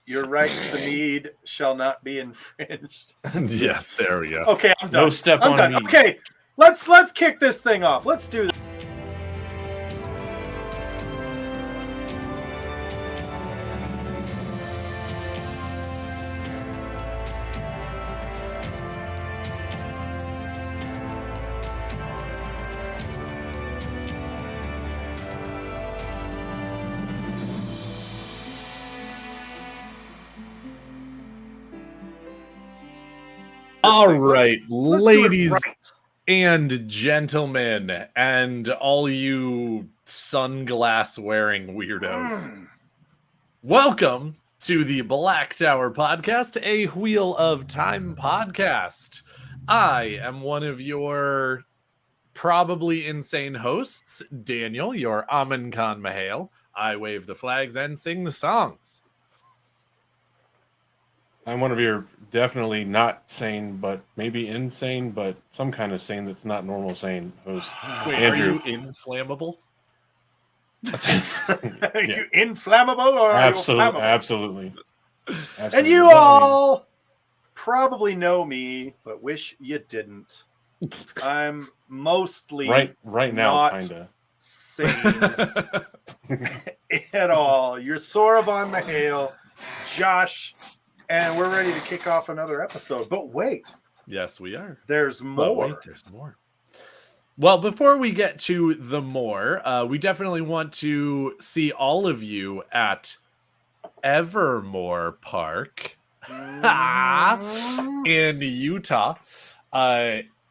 Your right to mead shall not be infringed. Yes, there we go. Okay, I'm done. No step I'm on done. mead. Okay, let's kick this thing off. Let's do this. All thing. right, Let's do it ladies right. and gentlemen, and all you sunglass wearing weirdos. Welcome to the Black Tower Podcast, a Wheel of Time podcast. I am one of your probably insane hosts, Daniel, your Amin Khan Mahale. I wave the flags and sing the songs. I'm one of your definitely not sane, but maybe insane, but some kind of sane that's not normal sane host. Wait, Andrew. are you inflammable? Are you inflammable or are you flammable? Absolutely. And you all probably know me, but wish you didn't. I'm mostly right now, not kinda sane at all. You're Sora Von Mahale, Josh, and we're ready to kick off another episode. But wait, Yes, we are. there's more. But wait, there's more. Well, before we get to the more, we definitely want to see all of you at Evermore Park in Utah.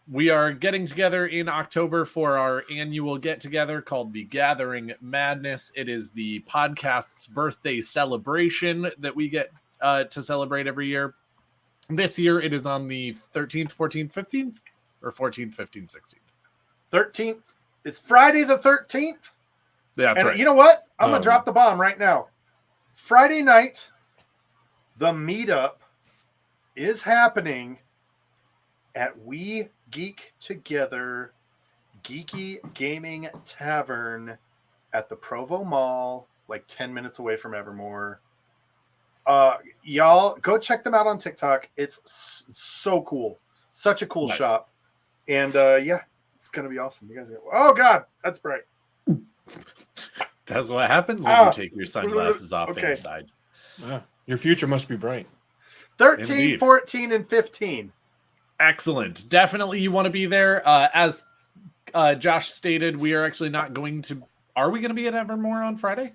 We are getting together in October for our annual get-together called the Gathering Madness. It is the podcast's birthday celebration that we get to celebrate every year. This year, it is on the 13th, 14th, 15th, or 14th, 15th, 16th. 13th. It's Friday the 13th. That's And right. you know what? I'm going to drop the bomb right now. Friday night, the meetup is happening at We Geek Together Geeky Gaming Tavern at the Provo Mall, like 10 minutes away from Evermore. Y'all, go check them out on TikTok. It's so cool. Such a cool shop. And yeah, it's going to be awesome. You guys are oh, God, that's bright. That's what happens when you take your sunglasses off inside. Your future must be bright. 13, Indeed. 14, and 15. Excellent. Definitely you want to be there. As Josh stated, we are actually not going to... Are we going to be at Evermore on Friday?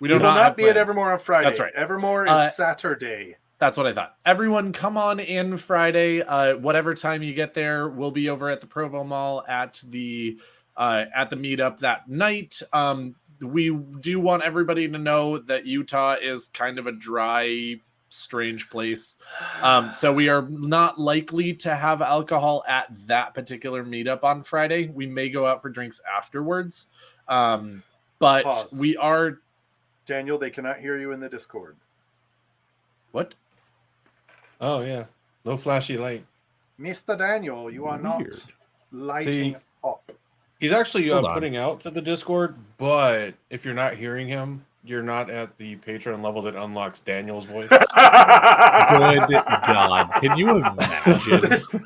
We will not be at Evermore on Friday. That's right. Evermore is Saturday. That's what I thought. Everyone come on in Friday. Whatever time you get there, we'll be over at the Provo Mall at the meetup that night. We do want everybody to know that Utah is kind of a dry, strange place. So we are not likely to have alcohol at that particular meetup on Friday. We may go out for drinks afterwards. But Pause. we are... Daniel, they cannot hear you in the Discord. What? Oh, yeah. No flashy light. Mr. Daniel, you are not lighting up. He's actually Hold on. putting out to the Discord, but if you're not hearing him, you're not at the Patreon level that unlocks Daniel's voice. Good God. Can you imagine?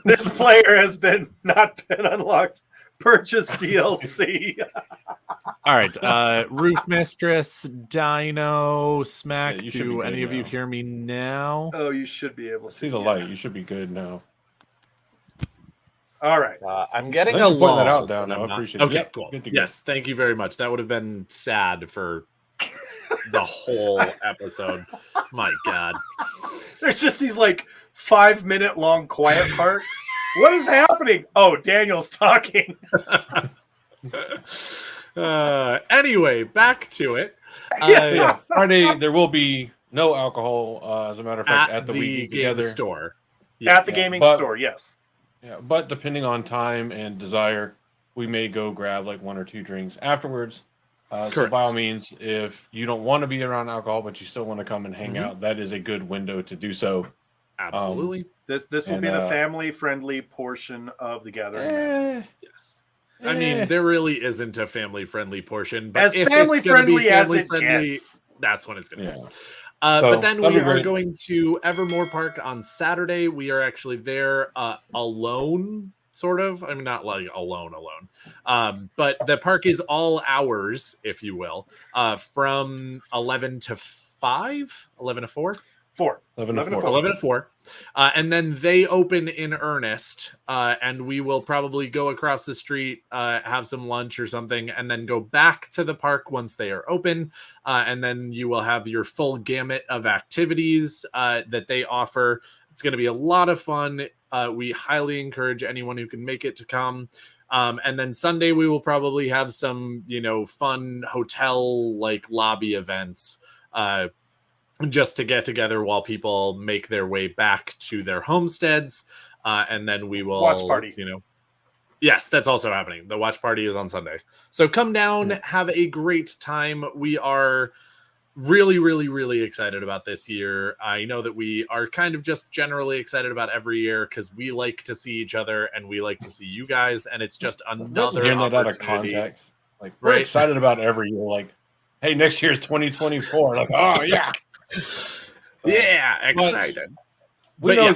This player has not been unlocked. Purchase DLC. All right. Roof Mistress, Dino, Smack. You should be Do good any of you now. hear me now? Oh, you should be able to See the light. You should be good now. All right. I'm getting Thanks a for pointing that lull, out, Dan. but I I'm not- appreciate it. Okay, Yep, cool. good to go. Yes, thank you very much. That would have been sad for the whole episode. My God. There's just these like 5-minute long quiet parts. What is happening? Oh, Daniel's talking. Anyway, back to it. Yeah, Friday there will be no alcohol. As a matter of fact, at the weekend game together. store. At the gaming store, yes. Yeah, but depending on time and desire, we may go grab like 1 or 2 drinks afterwards. So Correct. by all means, if you don't want to be around alcohol, but you still want to come and hang out, that is a good window to do so. Absolutely. This will be the family-friendly portion of the gathering. Yes. I mean, there really isn't a family-friendly portion, but As if family-friendly it's as gonna be it family-friendly, gets. that's when it's going to be. But then that'd we be are great. going to Evermore Park on Saturday. We are actually there alone, sort of. I mean, not like alone. But the park is all hours, if you will, from 11 to 5, 11 to 4. 4. 11 to 4. 11 to 4. And then they open in earnest, and we will probably go across the street, have some lunch or something, and then go back to the park once they are open. And then you will have your full gamut of activities that they offer. It's going to be a lot of fun. We highly encourage anyone who can make it to come. And then Sunday, we will probably have some, fun hotel like lobby events. Just to get together while people make their way back to their homesteads. And then we will Watch party. Yes, that's also happening. The watch party is on Sunday. So come down, have a great time. We are really, really, really excited about this year. I know that we are kind of just generally excited about every year because we like to see each other and we like to see you guys. And it's just another Hearing that out of opportunity. context. Like, we're Right? excited about every year. Like, hey, next year's 2024. Like, oh, yeah. Yeah, excited. We But know yeah.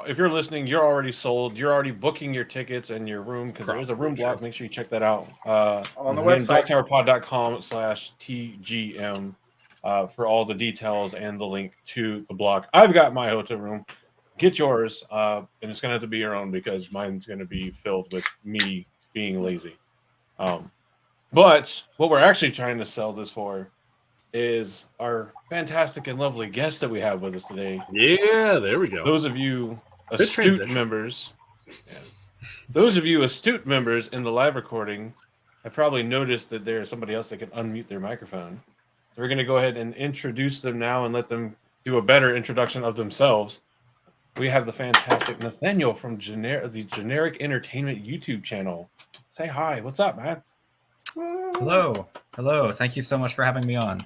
if you're listening, you're already sold. You're already booking your tickets and your room because there is a room block. Make sure you check that out On the website. darktowerpod.com/TGM for all the details and the link to the block. I've got my hotel room. Get yours, and it's going to have to be your own because mine's going to be filled with me being lazy. But what we're actually trying to sell this for is our fantastic and lovely guest that we have with us today. Yeah, there we go. Those of you astute members in the live recording have probably noticed that there's somebody else that can unmute their microphone. So we're going to go ahead and introduce them now and let them do a better introduction of themselves. We have the fantastic Nathaniel from the Generic Entertainment YouTube channel. Say hi. What's up, man? Hello. Thank you so much for having me on.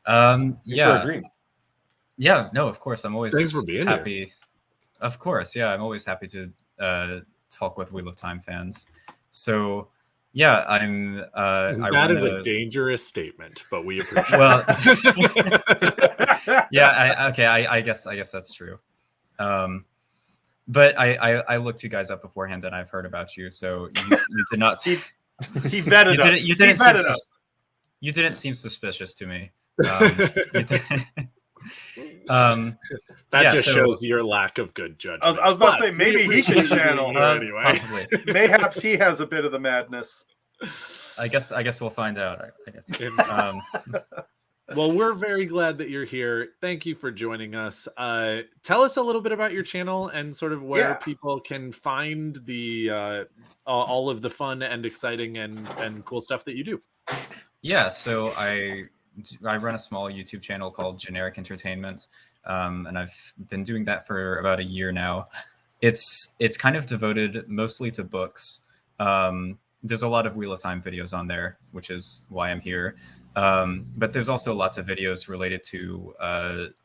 Thanks for agreeing. Yeah, no, of course. I'm always Thanks for being happy. here. Of course, yeah. I'm always happy to talk with Wheel of Time fans. So, yeah, I'm. That is a dangerous statement, but we appreciate. Well, yeah. I guess that's true. But I looked you guys up beforehand, and I've heard about you. So you did not see. He vetted us. You didn't seem suspicious to me. Shows your lack of good judgment. I was about to say maybe he can channel. Anyway. Possibly. Mayhaps he has a bit of the madness. I guess we'll find out. I guess. Well, we're very glad that you're here. Thank you for joining us. Tell us a little bit about your channel and sort of where people can find the all of the fun and exciting and cool stuff that you do. Yeah, so I run a small YouTube channel called Generic Entertainment, and I've been doing that for about a year now. It's kind of devoted mostly to books. There's a lot of Wheel of Time videos on there, which is why I'm here. But there's also lots of videos related to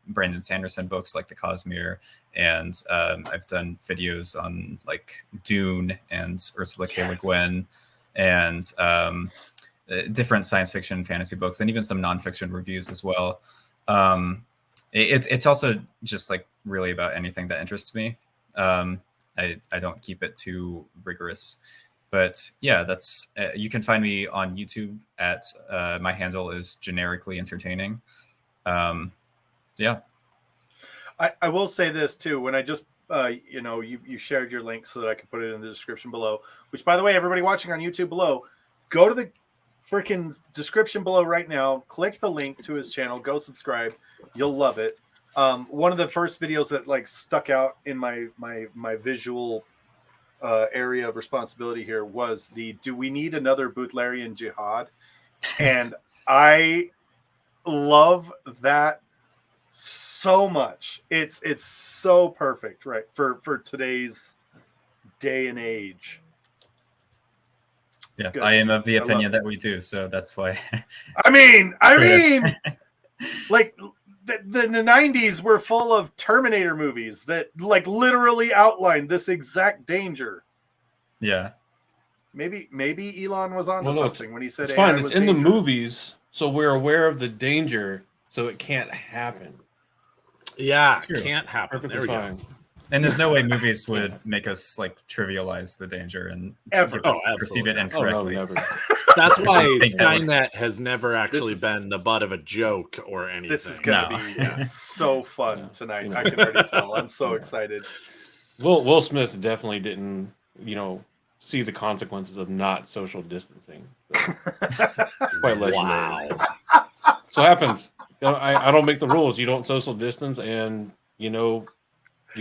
Brandon Sanderson books like The Cosmere, and I've done videos on like Dune and Ursula K. Le Guin, and different science fiction, fantasy books, and even some nonfiction reviews as well. It's also just like really about anything that interests me. I don't keep it too rigorous. But yeah, that's you can find me on YouTube at my handle is Generically Entertaining. Yeah. I will say this too. When I just you shared your link so that I could put it in the description below. Which, by the way, everybody watching on YouTube below, go to the freaking description below right now. Click the link to his channel. Go subscribe. You'll love it. One of the first videos that like stuck out in my visual area of responsibility here was do we need another Butlerian jihad? And I love that so much. It's so perfect, right, for today's day and age. Yeah, I am of the opinion that we do, so that's why. I mean, like the 90s were full of Terminator movies that like literally outlined this exact danger. Yeah. Maybe Elon was on to something when he said it's fine. AI It's in dangerous. the movies, so we're aware of the danger. so it can't happen. Yeah, True. can't happen. Perfectly There we fine. go. And there's no way movies would make us like trivialize the danger and Ever. give us Oh, perceive it absolutely. Oh no, incorrectly. never. That's why Think that would- Skynet has never actually is- been the butt of a joke or anything. This is gonna No. be so fun Yeah. tonight. Yeah. I can already tell. I'm so Yeah. excited. Will Smith definitely didn't, see the consequences of not social distancing. So, quite legendary. Wow. So it happens. I don't make the rules. You don't social distance, and you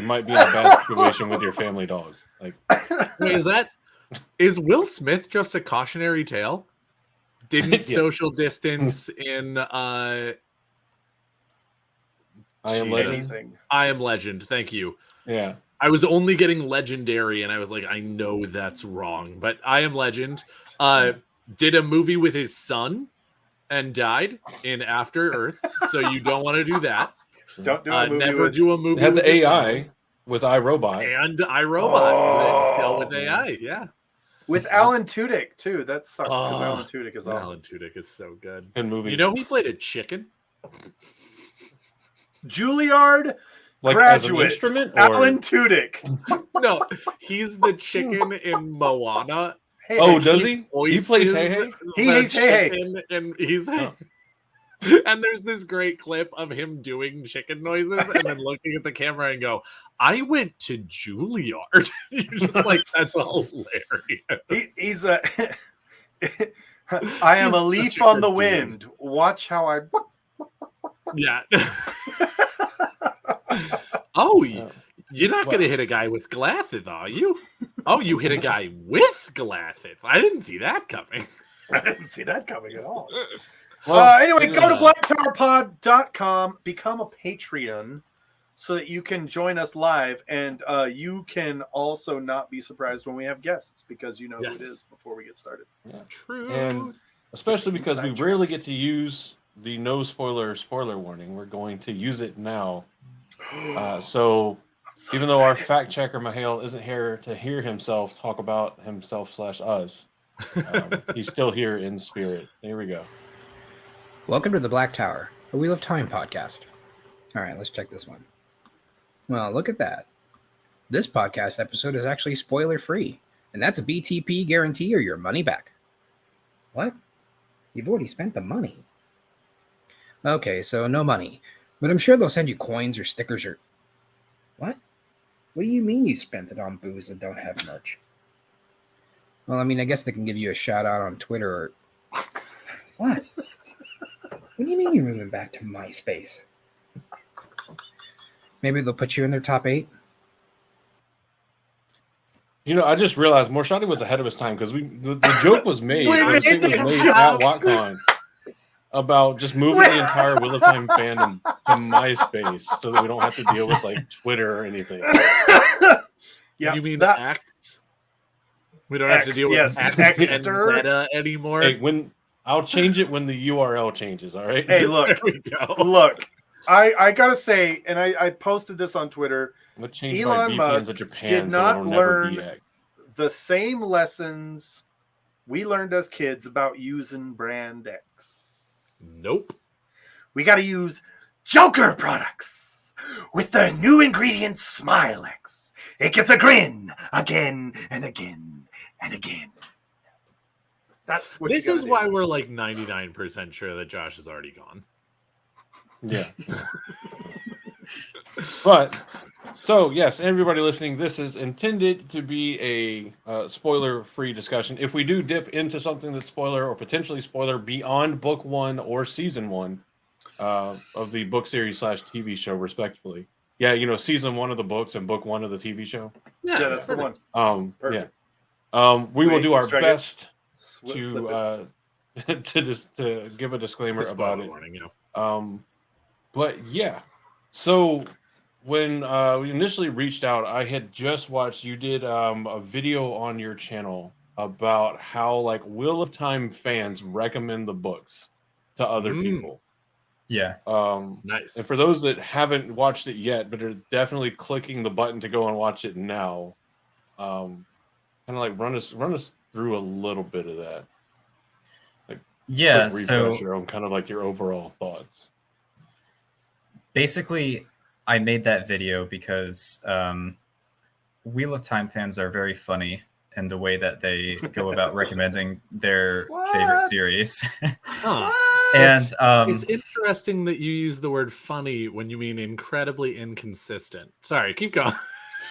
might be in a bad situation with your family dog. Like, Wait, is Will Smith just a cautionary tale? Didn't Yeah. social distance in I am Jesus. legend. Thing. I Am Legend. Thank you. Yeah. I was only getting Legendary, and I was like, I know that's wrong, but I Am Legend did a movie with his son and died in After Earth, so you don't want to do that. Don't do a movie Never with do a movie It had with the your AI family. with iRobot. And iRobot that dealt with Oh. AI. Yeah. with Alan Tudyk too. That sucks because Oh, Alan Tudyk is awesome. Alan Tudyk is so good. Good movie. You know, he played a chicken. Juilliard like as an graduate instrument, or Alan Tudyk. No, he's the chicken in Moana. Hey, oh, hey, does he? He plays Voices Hey Hey. He's Hey Hey. chicken, and he's Oh. and there's this great clip of him doing chicken noises and then looking at the camera and go, "I went to Juilliard." You're just like, that's hilarious. He's a. I am He's a leaf such a on the good wind. Watch how I. Yeah. Oh, Yeah. you're not going to hit a guy with glasses, are you? Oh, you hit a guy with glasses. I didn't see that coming. I didn't see that coming at all. Well, Anyway, it go to is- blacktowerpod.com, become a Patreon so that you can join us live. And you can also not be surprised when we have guests because you know Yes. who it is before we get started. True. And especially because we Inside joke. rarely get to use the no spoiler warning, we're going to use it now. So So even though our excited. fact checker Mihail isn't here to hear himself talk about himself/us, he's still here in spirit. There we go. Welcome to the Black Tower, a Wheel of Time podcast. All right, let's check this one. Well, look at that. This podcast episode is actually spoiler free, and that's a BTP guarantee or your money back. What? You've already spent the money. Okay, so no money, but I'm sure they'll send you coins or stickers or. What? What do you mean you spent it on booze and don't have merch? Well, I mean, I guess they can give you a shout out on Twitter or. What? What do you mean you're moving back to MySpace? Maybe they'll put you in their top 8? I just realized Morshadi was ahead of his time because the joke was made. We I just think made it was the made at joke. WatCon about just moving the entire Wheel of Time fandom to MySpace so that we don't have to deal with like Twitter or anything. Yeah, You mean that X? We don't have to X, deal with yes, X and Xter. Meta anymore. Hey, I'll change it when the URL changes. All right. Hey, look, There we go. look. I gotta say, and I posted this on Twitter. I'm gonna change Elon my VPN Musk to Japan did so not it'll never be learn X. The same lessons we learned as kids about using brand X. Nope. We got to use Joker products with the new ingredient Smile X. It gets a grin again and again and again. That's what This you is gotta why do. we're like 99% sure that Josh is already gone. Yeah. But so yes, everybody listening, this is intended to be a spoiler-free discussion. If we do dip into something that's spoiler or potentially spoiler beyond book 1 or season 1 of the book series / TV show, respectively. Yeah, season 1 of the books and book 1 of the TV show. Yeah, that's the one. Yeah. Perfect. We will Wait, do our strike it. best Flip it. to give a disclaimer The about spoiler it. warning, yeah. But yeah, so when we initially reached out, I had just watched, you did a video on your channel about how like Wheel of Time fans recommend the books to other people. Yeah. Nice. And for those that haven't watched it yet, but are definitely clicking the button to go and watch it now, kind of like run us through a little bit of that. Yeah. Quick So refresher on kind of like your overall thoughts. basically, I made that video because Wheel of Time fans are very funny in the way that they go about recommending their favorite What? series. Huh. And It's interesting that you use the word funny when you mean incredibly inconsistent. Sorry, keep going.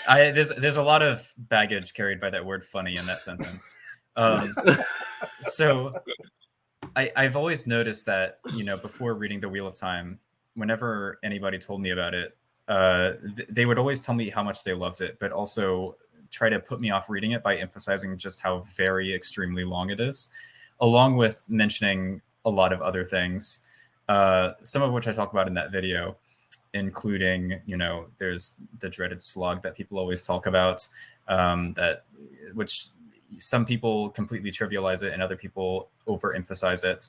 there's a lot of baggage carried by that word funny in that sentence. So I've always noticed that, before reading The Wheel of Time, whenever anybody told me about it, they would always tell me how much they loved it, but also try to put me off reading it by emphasizing just how very extremely long it is, along with mentioning a lot of other things, some of which I talk about in that video, including, there's the dreaded slug that people always talk about, which some people completely trivialize it and other people overemphasize it.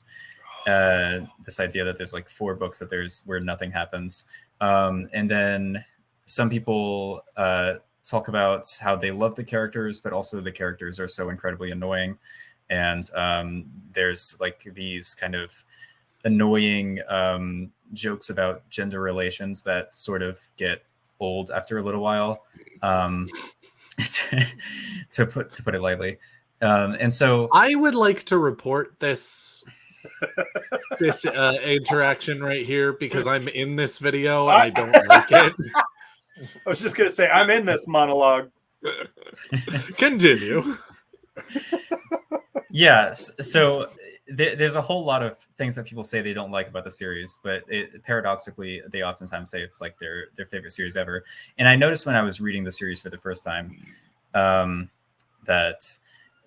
This idea that there's like 4 books that there's where nothing happens. And then some people talk about how they love the characters, but also the characters are so incredibly annoying. And there's like these kind of annoying jokes about gender relations that sort of get old after a little while, to put it lightly. And so I would like to report this interaction right here because I'm in this video and I don't like it. I was just gonna say I'm in this monologue. Continue. Yeah, so there's a whole lot of things that people say they don't like about the series, but paradoxically, they oftentimes say it's like their favorite series ever. And I noticed when I was reading the series for the first time that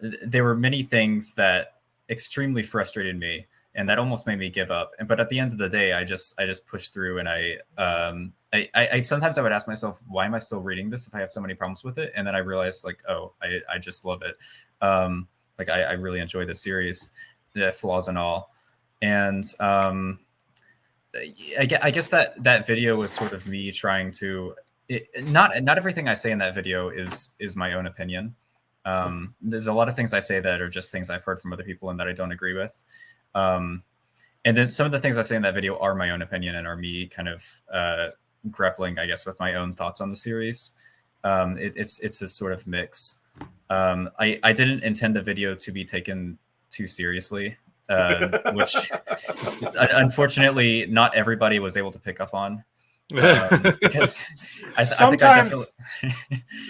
there were many things that extremely frustrated me, and that almost made me give up. But at the end of the day, I just pushed through, and I sometimes I would ask myself, why am I still reading this if I have so many problems with it? And then I realized, like, oh, I just love it. Like I really enjoy the series, flaws and all. And I guess that video was sort of me trying to. Not everything I say in that video is my own opinion. There's a lot of things I say that are just things I've heard from other people and that I don't agree with. And then some of the things I say in that video are my own opinion and are me kind of grappling, I guess, with my own thoughts on the series. It's this sort of mix. I didn't intend the video to be taken too seriously, which unfortunately not everybody was able to pick up on. Because I think I definitely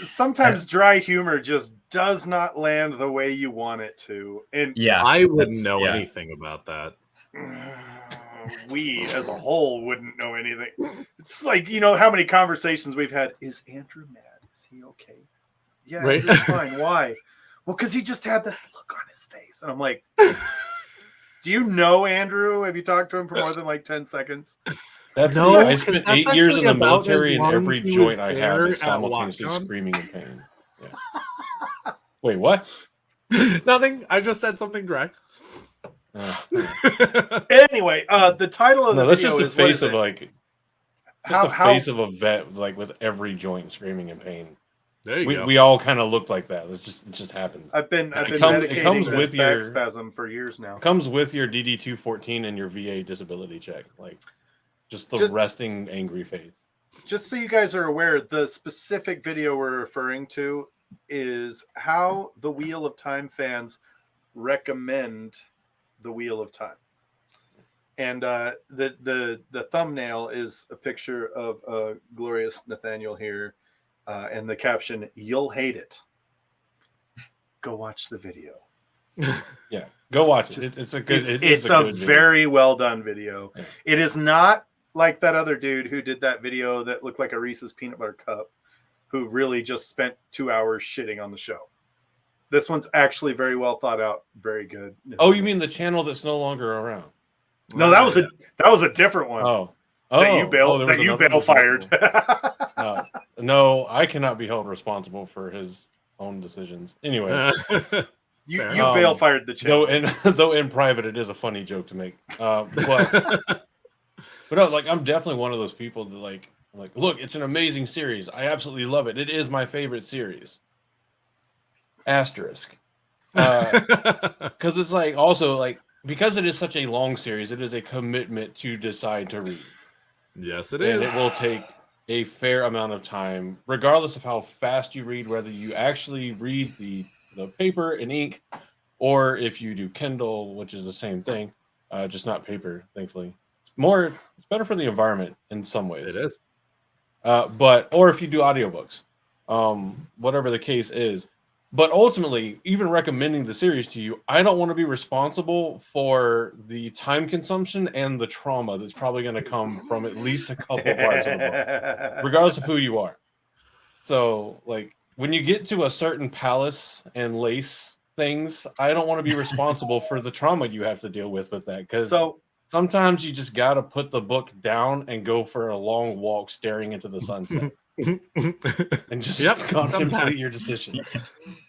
sometimes dry humor just does not land the way you want it to, and I wouldn't know anything about that. We as a whole wouldn't know anything. It's like, how many conversations we've had. Is Andrew mad? Is he okay? Yeah, Right. Andrew's fine. Why? Well, because he just had this look on his face, and I'm like, do you know Andrew? Have you talked to him for more than like 10 seconds? I spent 8 years in the military, and every he joint was I have there is at simultaneously WatchCon. screaming in pain. Yeah. Wait, what? Nothing. I just said something dry. Anyway, the title of the that's video just the is what face is of it? like face of a vet, like with every joint screaming in pain. There you go. We all kind of look like that. It just happens. I've been It comes medicating with this back your spasm for years now. comes with your DD-214 and your VA disability check, like just the resting angry face. Just so you guys are aware, the specific video we're referring to is how the Wheel of Time fans recommend the Wheel of Time. And the thumbnail is a picture of glorious Nathaniel here, and the caption, "You'll hate it. Go watch the video." Yeah, go watch it. It's a good. It's a very well done video. Yeah. It is not like that other dude who did that video that looked like a Reese's peanut butter cup, who really just spent 2 hours shitting on the show. This one's actually very well thought out, very good. Oh, you mean the channel that's no longer around? No, that was a different one. That you bail fired. No, I cannot be held responsible for his own decisions. Anyway, you bail fired the channel. Though in private, it is a funny joke to make. But no, like I'm definitely one of those people that like look, it's an amazing series. I absolutely love it. It is my favorite series. Asterisk. Because it's like also like because it is such a long series, it is a commitment to decide to read. Yes, it and is. it will take a fair amount of time, regardless of how fast you read, whether you actually read the paper and ink, or if you do Kindle, which is the same thing, just not paper, thankfully. It's better for the environment in some ways. It is. Or if you do audiobooks, whatever the case is. But ultimately, even recommending the series to you, I don't want to be responsible for the time consumption and the trauma that's probably going to come from at least a couple parts of the book, regardless of who you are. So, like, when you get to a certain palace and lace things, I don't want to be responsible for the trauma you have to deal with that. Because sometimes you just got to put the book down and go for a long walk staring into the sunset. And just contemplate your decisions.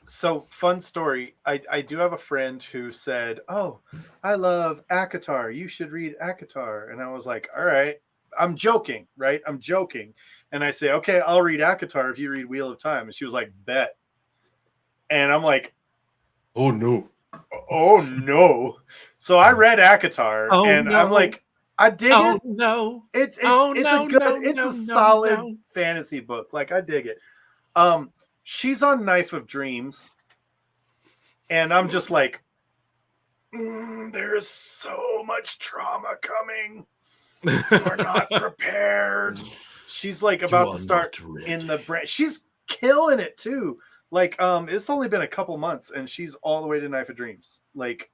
So, fun story. I do have a friend who said, "Oh, I love ACOTAR. You should read ACOTAR." And I was like, "All right." I'm joking, right? I'm joking. And I say, "Okay, I'll read ACOTAR if you read Wheel of Time." And she was like, "Bet." And I'm like, "Oh no. Oh no." So I read ACOTAR and I'm like, I dig it. No. It's a solid fantasy book. Like, I dig it. She's on Knife of Dreams, and I'm just like, there's so much trauma coming. We're not prepared. She's like about to start in the brand. She's killing it too. Like, it's only been a couple months, and she's all the way to Knife of Dreams. Like,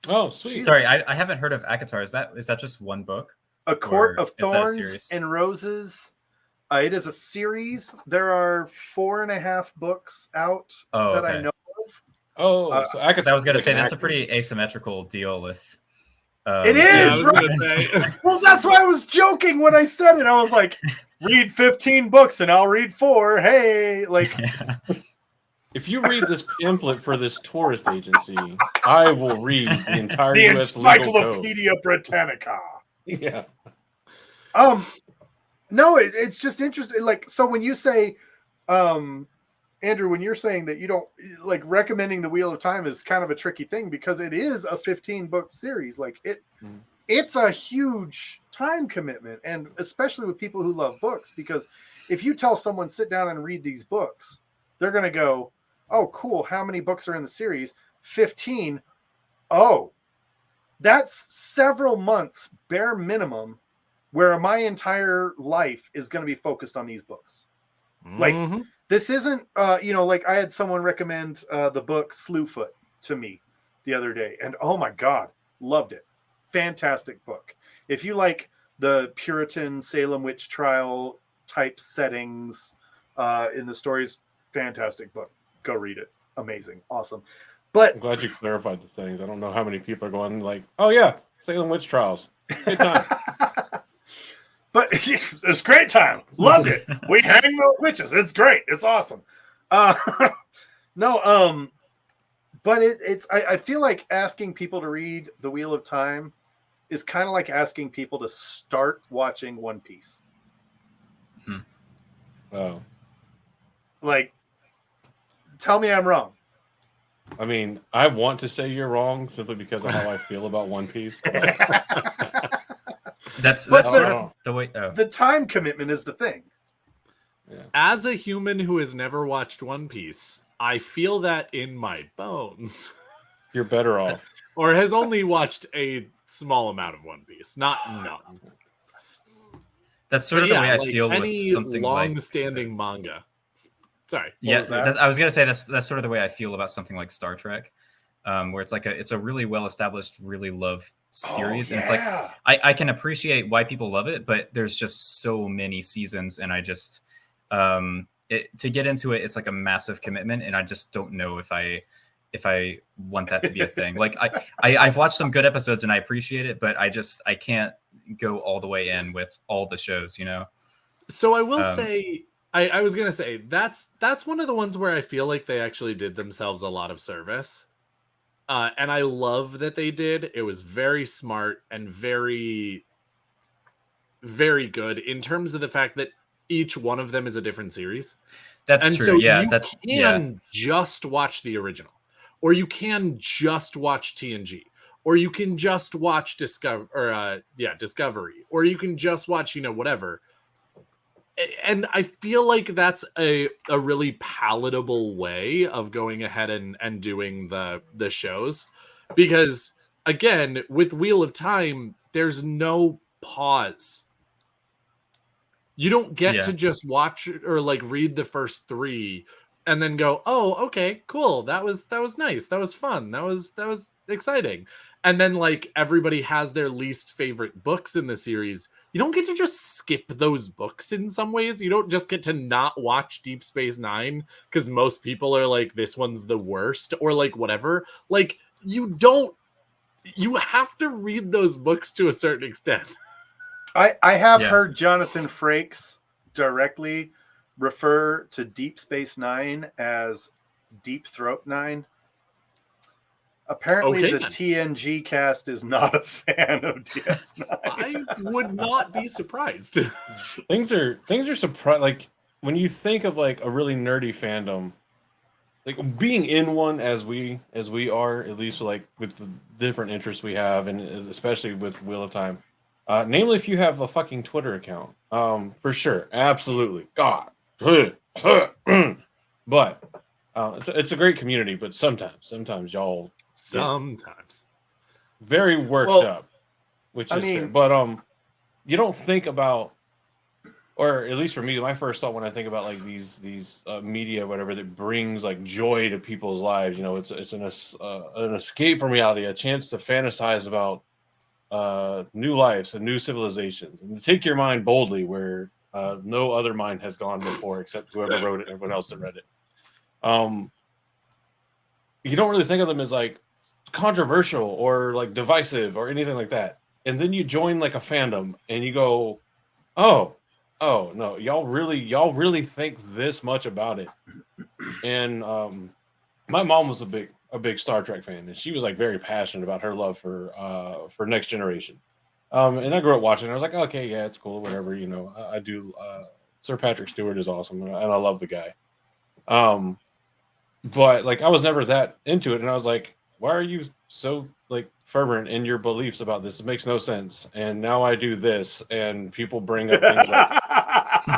oh, sweet. Sorry, I haven't heard of ACOTAR. Is that just one book? A Court of Thorns and Roses. It is a series. There are 4.5 books out that I know of. Oh, because I was going to say that's a pretty asymmetrical deal with. It is, right? Well, that's why I was joking when I said it. I was like, read 15 books and I'll read 4. Hey, like. If you read this pamphlet for this tourist agency, I will read the entire the U.S. legal code. Encyclopedia Britannica. Yeah. No, it's just interesting. Like, so when you say, Andrew, when you're saying that you don't like recommending the Wheel of Time is kind of a tricky thing because it is a 15-book series. Like, it's a huge time commitment, and especially with people who love books, because if you tell someone sit down and read these books, they're going to go, "Oh, cool. How many books are in the series? 15. Oh, that's several months bare minimum where my entire life is going to be focused on these books." Like, this isn't, like I had someone recommend the book Slewfoot to me the other day, and oh my God, loved it. Fantastic book. If you like the Puritan Salem witch trial type settings in the stories, fantastic book. Go read it. Amazing. Awesome. But I'm glad you clarified the things. I don't know how many people are going like, "Oh yeah, Salem witch trials. Good time." But it's great time. Loved it. We hang those witches. It's great. It's awesome. But I feel like asking people to read The Wheel of Time is kind of like asking people to start watching One Piece. Oh. Like, tell me I'm wrong. I mean, I want to say you're wrong simply because of how I feel about One Piece. That's sort of the way. The time commitment is the thing. Yeah. As a human who has never watched One Piece, I feel that in my bones. You're better off. Or has only watched a small amount of One Piece, not none. That's sort of the way I feel with something long-standing manga. Sorry. Yeah, I was gonna say that's sort of the way I feel about something like Star Trek, where it's like it's a really well-established, really loved series, and it's like I can appreciate why people love it, but there's just so many seasons, and I just to get into it, it's like a massive commitment, and I just don't know if I want that to be a thing. Like I've watched some good episodes and I appreciate it, but I can't go all the way in with all the shows, you know. So I will say. I was gonna say that's one of the ones where I feel like they actually did themselves a lot of service, and I love that they did. It was very smart and very, very good in terms of the fact that each one of them is a different series. That's true. So you can just watch the original, or you can just watch TNG, or you can just watch Discovery, or you can just watch, whatever. And I feel like that's a really palatable way of going ahead and doing the shows, because again, with Wheel of Time, there's no pause. You don't get to just watch or like read the first 3 and then go, oh, okay, cool. That was nice. That was fun. That was exciting. And then like everybody has their least favorite books in the series. You don't get to just skip those books in some ways. You don't just get to not watch Deep Space Nine because most people are like, this one's the worst, or like whatever. Like you have to read those books to a certain extent. I have heard Jonathan Frakes directly refer to Deep Space Nine as Deep Throat Nine. Apparently, the TNG cast is not a fan of DS9. I would not be surprised. Things are surprised. Like when you think of like a really nerdy fandom, like being in one as we are, at least like with the different interests we have, and especially with Wheel of Time. Namely, if you have a fucking Twitter account, for sure, absolutely, God, but it's a great community. But sometimes y'all very worked up, which is fair. But you don't think about, or at least for me, my first thought when I think about like these media, whatever, that brings like joy to people's lives, it's an escape from reality, a chance to fantasize about new lives and new civilizations, and to take your mind boldly where no other mind has gone before except whoever wrote it and everyone else that read it. You don't really think of them as like controversial or like divisive or anything like that, and then you join like a fandom and you go, oh no, y'all really think this much about it. And my mom was a big Star Trek fan, and she was like very passionate about her love for Next Generation. And I grew up watching it. I was like, okay, yeah, it's cool, whatever. I do. Sir Patrick Stewart is awesome, and I love the guy. But like, I was never that into it, and I was like, why are you so like fervent in your beliefs about this? It makes no sense. And now I do this, and people bring up things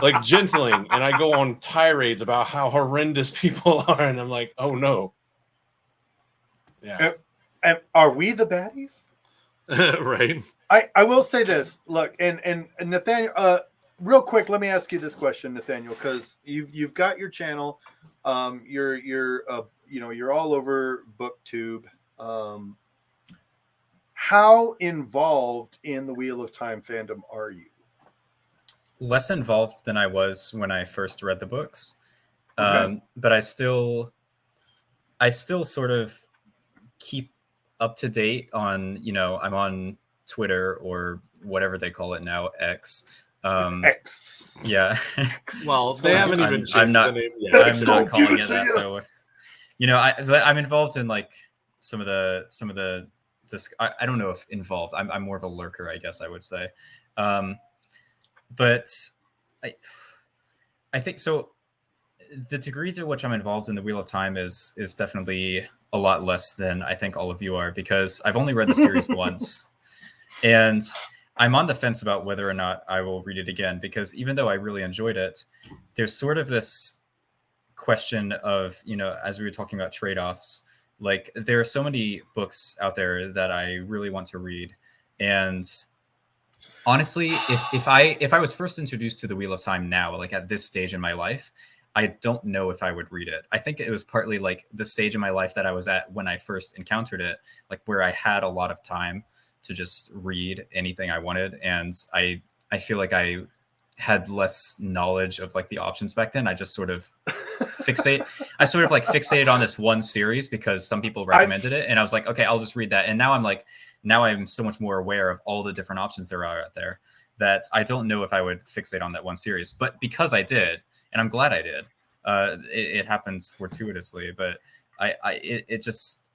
like gentling, and I go on tirades about how horrendous people are, and I'm like, oh no. Yeah. And are we the baddies? Right. I will say this. Look, and Nathaniel, real quick, let me ask you this question, Nathaniel, because you've got your channel. You're all over BookTube. How involved in the Wheel of Time fandom are you? Less involved than I was when I first read the books. Okay. But I still sort of keep up to date on, I'm on Twitter or whatever they call it now, X. X. Yeah. Well, they haven't even changed I'm not, the name yet. I'm not calling it that. So, I'm involved in like some of the I don't know if involved. I'm more of a lurker, I guess I would say. But I think so. The degree to which I'm involved in the Wheel of Time is definitely a lot less than I think all of you are, because I've only read the series once, and I'm on the fence about whether or not I will read it again, because even though I really enjoyed it, there's sort of this question of, as we were talking about trade-offs, like there are so many books out there that I really want to read. And honestly, if I was first introduced to the Wheel of Time now, like at this stage in my life, I don't know if I would read it. I think it was partly like the stage in my life that I was at when I first encountered it, like where I had a lot of time to just read anything I wanted. And I feel like I had less knowledge of like the options back then. I just sort of fixated on this one series because some people recommended it. And I was like, okay, I'll just read that. And now I'm so much more aware of all the different options there are out there that I don't know if I would fixate on that one series. But because I did, and I'm glad I did, it happens fortuitously, but it just,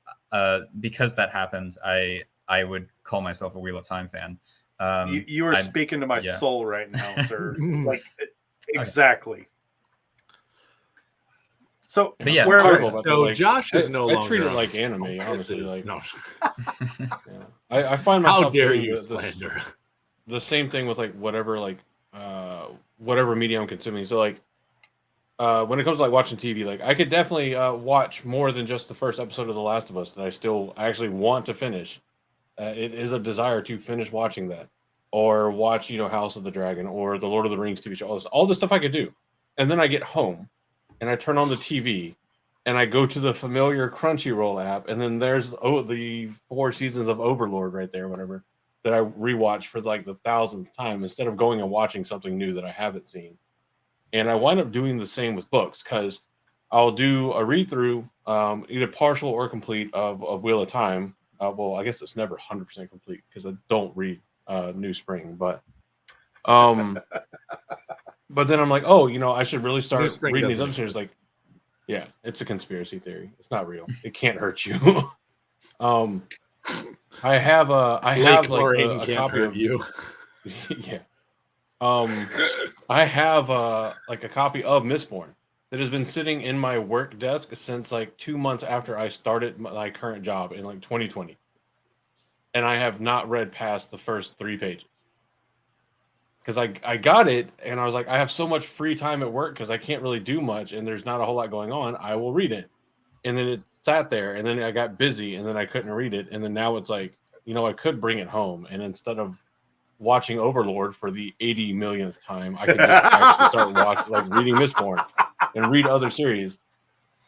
because that happened, I would call myself a Wheel of Time fan. You are speaking to my soul right now, sir. Like, exactly. So, But yeah, where I don't was know about So that, like, Josh is no I longer treat it on like anime, This honestly. is- Like, no. yeah. I find How myself dare doing you the slander? same thing with like whatever media I'm consuming. So like when it comes to like watching TV, like I could definitely watch more than just the first episode of The Last of Us that I actually want to finish. It is a desire to finish watching that, or watch House of the Dragon or the Lord of the Rings TV show. All this stuff I could do, and then I get home and I turn on the TV and I go to the familiar Crunchyroll app, and then there's the 4 seasons of Overlord right there, whatever, that I rewatch for like the 1000th time instead of going and watching something new that I haven't seen. And I wind up doing the same with books because I'll do a read through, either partial or complete of Wheel of Time. Well, I guess it's never 100% complete because I don't read New Spring, but then I'm like, oh, I should really New start Spring reading these doesn't other series. exist. Like, yeah, it's a conspiracy theory. It's not real. It can't hurt you. I have Lake like Lorraine a can't copy hurt of you. yeah. I have like a copy of Mistborn that has been sitting in my work desk since like 2 months after I started my current job in like 2020, and I have not read past the first 3 pages because I got it and I was like, I have so much free time at work because I can't really do much and there's not a whole lot going on. I will read it, and then it sat there, and then I got busy, and then I couldn't read it, and then now it's like, I could bring it home, and instead of watching Overlord for the 80 millionth time, I could just actually start reading Mistborn and read other series.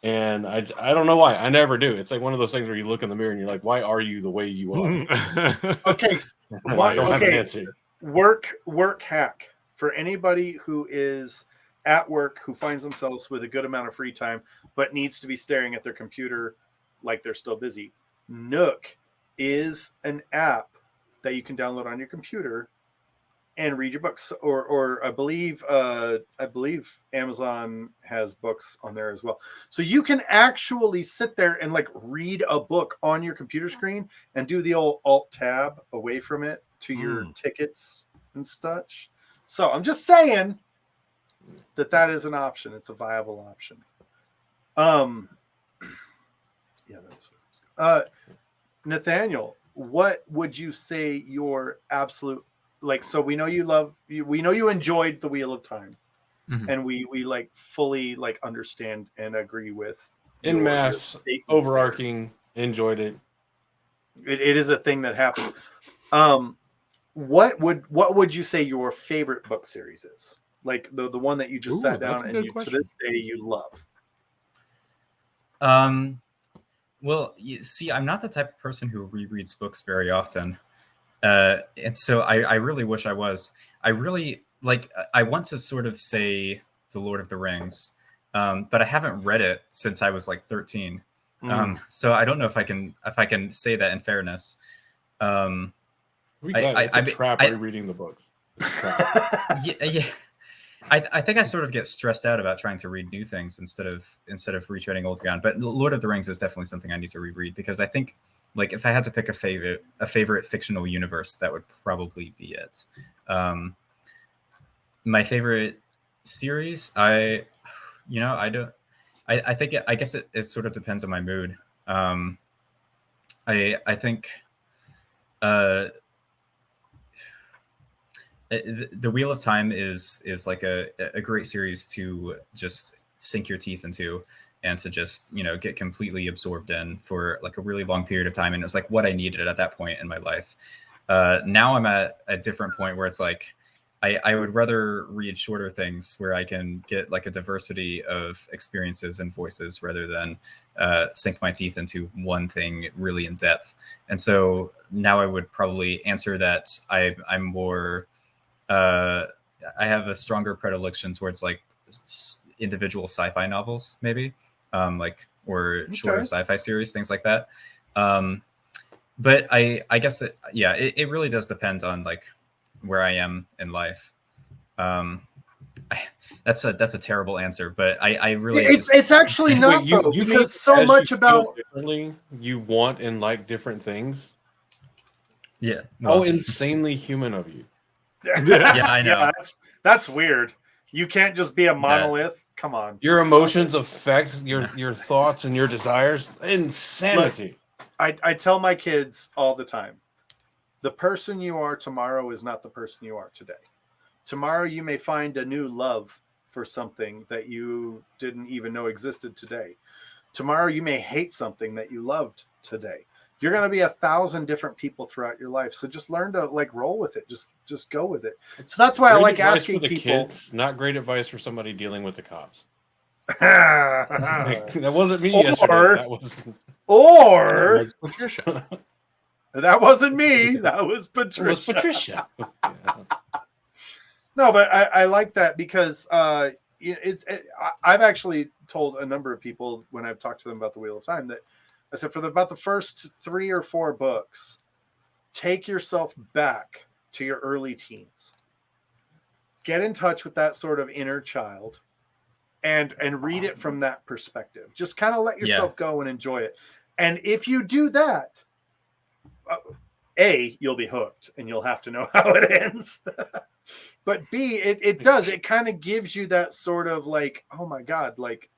And I don't know why. I never do. It's like one of those things where you look in the mirror and you're like, why are you the way you are? Okay, I don't have an answer. work hack for anybody who is at work who finds themselves with a good amount of free time but needs to be staring at their computer like they're still busy. Nook is an app that you can download on your computer and read your books, or I believe Amazon has books on there as well. So you can actually sit there and like read a book on your computer screen and do the old Alt Tab away from it to your tickets and such. So I'm just saying that is an option. It's a viable option. Yeah, that's Nathaniel, what would you say your absolute, like, so we know you enjoyed the Wheel of Time, and we like fully like understand and agree with in mass, overarching, enjoyed it. It is a thing that happens. What would you say your favorite book series is? Like the one that you just sat down and to this day you love? Well, you see, I'm not the type of person who rereads books very often. And so I really wish I was. I really I want to sort of say The Lord of the Rings, but I haven't read it since I was like 13. So I don't know if I can say that in fairness. It's a trap rereading the books. Yeah. I think I sort of get stressed out about trying to read new things instead of retreading old ground. But Lord of the Rings is definitely something I need to reread because I think, like, if I had to pick a favorite fictional universe, that would probably be it. My favorite series, I guess it sort of depends on my mood. I think the Wheel of Time is like a great series to just sink your teeth into and to just get completely absorbed in for like a really long period of time, and it was like what I needed at that point in my life. Now I'm at a different point where it's like I would rather read shorter things where I can get like a diversity of experiences and voices rather than sink my teeth into one thing really in depth. And so now I would probably answer that I'm more I have a stronger predilection towards like individual sci-fi novels, maybe, or shorter sci-fi series, things like that. But I guess it really does depend on like where I am in life. That's a terrible answer, but I really it's actually not though, because so much about differently you want and like different things. Yeah. How insanely human of you. Yeah, I know. Yeah, that's weird. You can't just be a monolith come on. Your emotions affect your thoughts and your desires. Insanity. I tell my kids all the time, the person you are tomorrow is not the person you are today. Tomorrow you may find a new love for something that you didn't even know existed today. Tomorrow you may hate something that you loved today. You're going to be 1,000 different people throughout your life. So just learn to like roll with it. Just go with it. So that's why I like advice asking for the people. kids, not great advice for somebody dealing with the cops. that That wasn't me yesterday. That was or was Patricia. that wasn't me. That was Patricia. It was Patricia. Yeah. No, but I like that because I've actually told a number of people when I've talked to them about the Wheel of Time that I said about the first 3 or 4 books, take yourself back to your early teens. Get in touch with that sort of inner child and read it from that perspective. Just kind of let yourself go and enjoy it. And if you do that, A, you'll be hooked and you'll have to know how it ends. But B, it does. It kind of gives you that sort of like, oh my God, like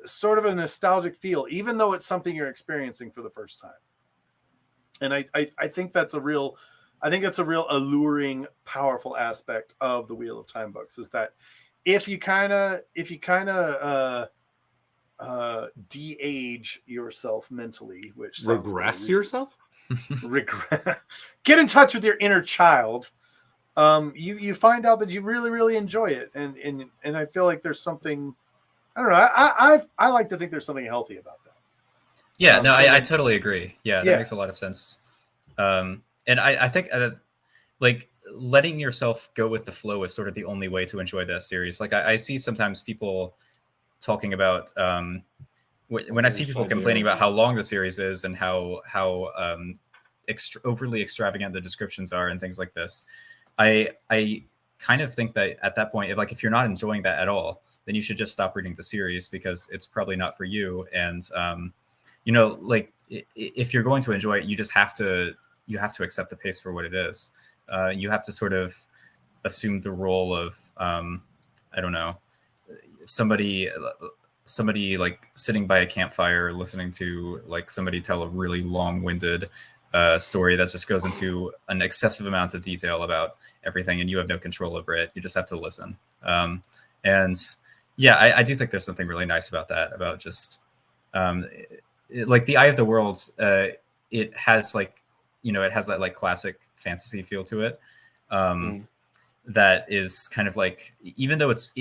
sort of a nostalgic feel, even though it's something you're experiencing for the first time. And I think that's a real alluring, powerful aspect of the Wheel of Time books is that if you kind of de-age yourself mentally, which Regress yourself? regret, get in touch with your inner child. You find out that you really, really enjoy it, and I feel like there's something, I don't know. I like to think there's something healthy about that. Yeah, no, I totally agree. Yeah, that Yeah. makes a lot of sense. And I think like letting yourself go with the flow is sort of the only way to enjoy that series. Like I see sometimes people talking about when I see people complaining about how long the series is and how overly extravagant the descriptions are and things like this. I kind of think that at that point, if you're not enjoying that at all, then you should just stop reading the series because it's probably not for you. And like if you're going to enjoy it, you just have to accept the pace for what it is. You have to sort of assume the role of I don't know, somebody like sitting by a campfire listening to like somebody tell a really long-winded story that just goes into an excessive amount of detail about everything, and you have no control over it. You just have to listen. And yeah, I do think there's something really nice about that, about just like the Eye of the Worlds. It has like, it has that like classic fantasy feel to it. That is kind of like, even though it's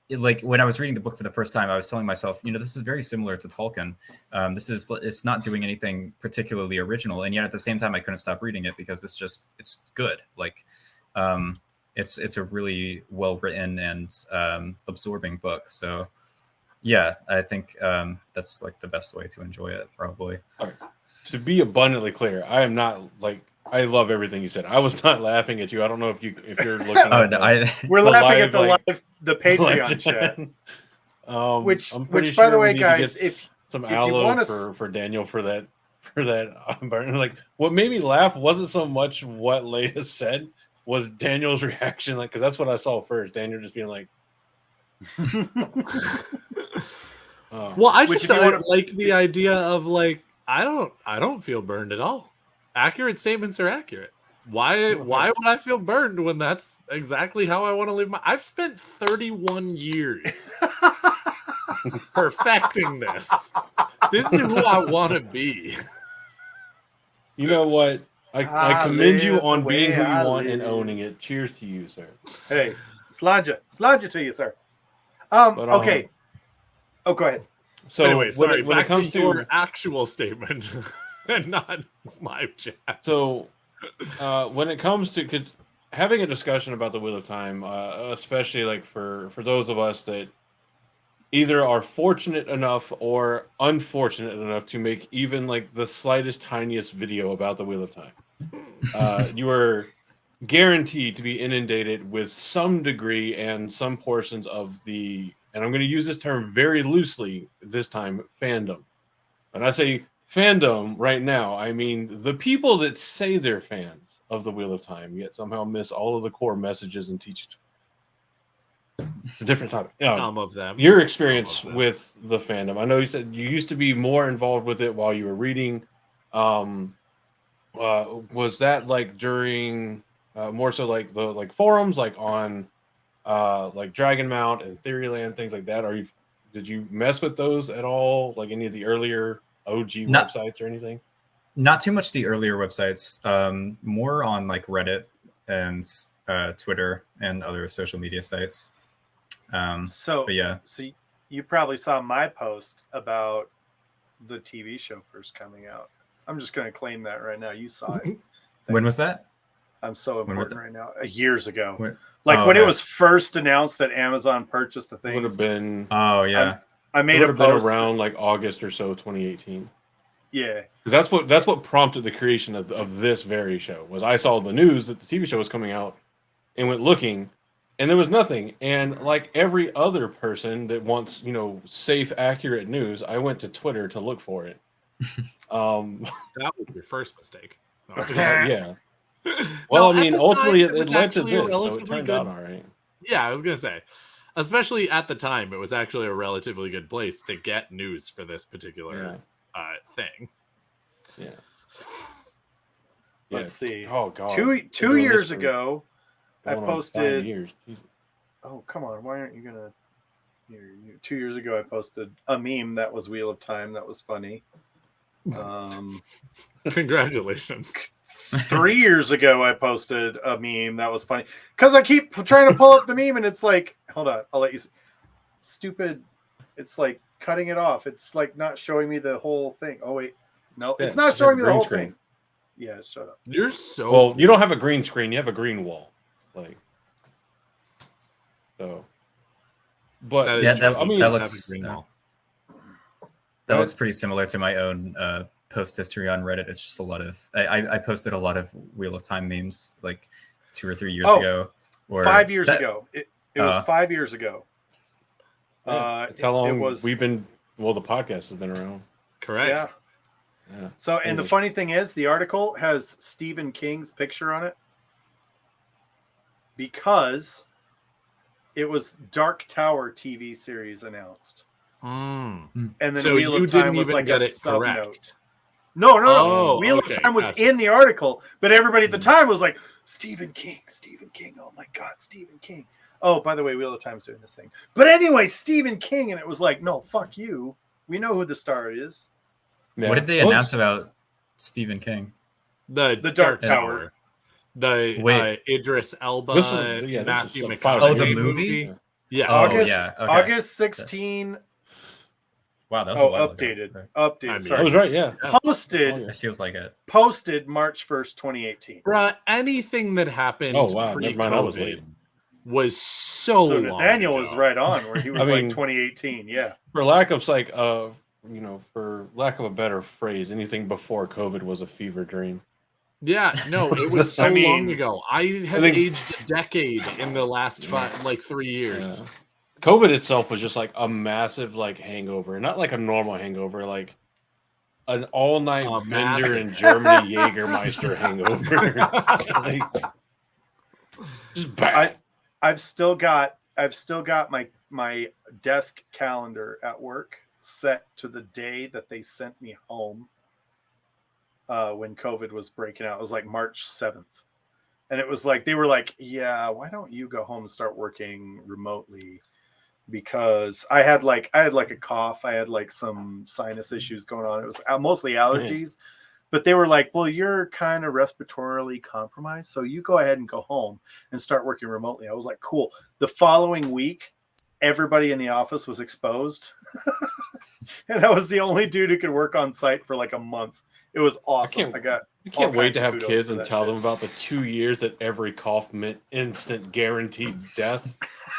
like when I was reading the book for the first time, I was telling myself, this is very similar to Tolkien. It's not doing anything particularly original, and yet at the same time, I couldn't stop reading it because it's good. Like, it's a really well written and absorbing book. So, yeah, I think that's like the best way to enjoy it, probably. All right. To be abundantly clear, I am not like. I love everything you said. I was not laughing at you. I don't know if you're looking. Oh, no, we're laughing at the Patreon legend. chat. Which sure by the way, guys, if some if you aloe wanna for Daniel for that like what made me laugh wasn't so much what Leia said, was Daniel's reaction, like, because that's what I saw first. Daniel just being like, well, I just like the idea of like I don't feel burned at all. Accurate statements are accurate. Why would I feel burned when that's exactly how I want to live my? I've spent 31 years perfecting this. This is who I want to be. You know what? I commend you on being who you want and owning it. Cheers to you, sir. Hey, Slanja to you, sir. Okay. Oh, go ahead. So anyway, sorry, when it comes to your actual statement and not live chat. So when it comes to, because having a discussion about the Wheel of Time, especially like for those of us that either are fortunate enough or unfortunate enough to make even like the slightest, tiniest video about the Wheel of Time, you are guaranteed to be inundated with some degree and some portions of the, and I'm going to use this term very loosely this time, fandom. When I say fandom right now, I mean the people that say they're fans of the Wheel of Time, yet somehow miss all of the core messages and teachings. It's a different topic. Some of them. Your experience Some of them. with the fandom. I know you said you used to be more involved with it while you were reading. Was that like during more so like the forums, like on like Dragon Mount and Theoryland, things like that? Did you mess with those at all? Like any of the earlier OG websites or anything? Not too much the earlier websites. More on like Reddit and Twitter and other social media sites. So but yeah. So you probably saw my post about the TV show first coming out. I'm just going to claim that right now. You saw it. When was that? I'm so When important right now. Years ago. When When it was first announced that Amazon purchased the thing. Would have been. Oh yeah. I made it a would have post been around like August or so, 2018. Yeah. That's what prompted the creation of this very show. Was I saw the news that the TV show was coming out and went looking, and there was nothing. And like every other person that wants, safe, accurate news, I went to Twitter to look for it. That was your first mistake. No, yeah. No, Well, I at mean, the ultimately, time, it it was led to actually a this, so it relatively turned good- out all right. Yeah, I was gonna say, especially at the time, it was actually a relatively good place to get news for this particular thing. Yeah. Let's see. Oh God. Two years ago, I Going on 5 posted. years. Jesus. Oh, come on! Why aren't you gonna? 2 years ago, I posted a meme that was Wheel of Time. That was funny. Congratulations. 3 years ago, I posted a meme that was funny because I keep trying to pull up the meme and it's like, hold on, I'll let you. Stupid. It's like cutting it off. It's like not showing me the whole thing. Oh wait, no, it's not showing me the whole thing. Yeah, shut up. You're so well. You don't have a green screen. You have a green wall. Like so. But that is yeah, true. that, I mean, that it's looks having green wall. that looks pretty similar to my own post history on Reddit. It's just a lot of I posted a lot of Wheel of Time memes like 2 or 3 years ago. Or 5 years ago. It was 5 years ago. It's how long we've been. Well, the podcast has been around. Correct. Yeah. Yeah. So, and the funny thing is, the article has Stephen King's picture on it because it was Dark Tower TV series announced, Mm. and then So Wheel you of Time didn't was even like get a it sub correct. note. No. Oh, Wheel okay, of Time was gotcha. in the article, but everybody at the time was like, Stephen King. Oh my God, Stephen King. Oh, by the way, Wheel of Time's doing this thing. But anyway, Stephen King, and it was like, no, fuck you. We know who the star is. Yeah. What did they announce about Stephen King? The Dark Tower. The Idris Elba, This was Matthew like McConaughey 5 Oh, the years. movie? Yeah. Oh, August, yeah. Okay. August 16. Wow, that was a while updated. ago. Updated. I mean, Sorry. I was right. Yeah. Posted. Oh, yeah. It feels like it. Posted March 1st, 2018. Bruh, anything that happened Oh, wow. Never mind, I was late. pre-COVID was so So long Nathaniel ago. was right on where he was I like mean- 2018. Yeah. For lack of for lack of a better phrase, anything before COVID was a fever dream. Yeah, no, it was so I mean, long ago. I have think- aged a decade in the last 3 years. Yeah. COVID itself was just like a massive hangover, not like a normal hangover, like an all-night A Bender massive- in Germany Jägermeister hangover. Just bad. I've still got my desk calendar at work set to the day that they sent me home when COVID was breaking out. It was like March 7th. And it was like, they were like, yeah, why don't you go home and start working remotely? Because I had a cough. I had like some sinus issues going on. It was mostly allergies, but they were like, well, you're kind of respiratorily compromised. So you go ahead and go home and start working remotely. I was like, cool. The following week, everybody in the office was exposed. And I was the only dude who could work on site for like a month. It was awesome. I can't wait to have kudos kids for and that tell shit. them about the 2 years that every cough meant instant guaranteed death.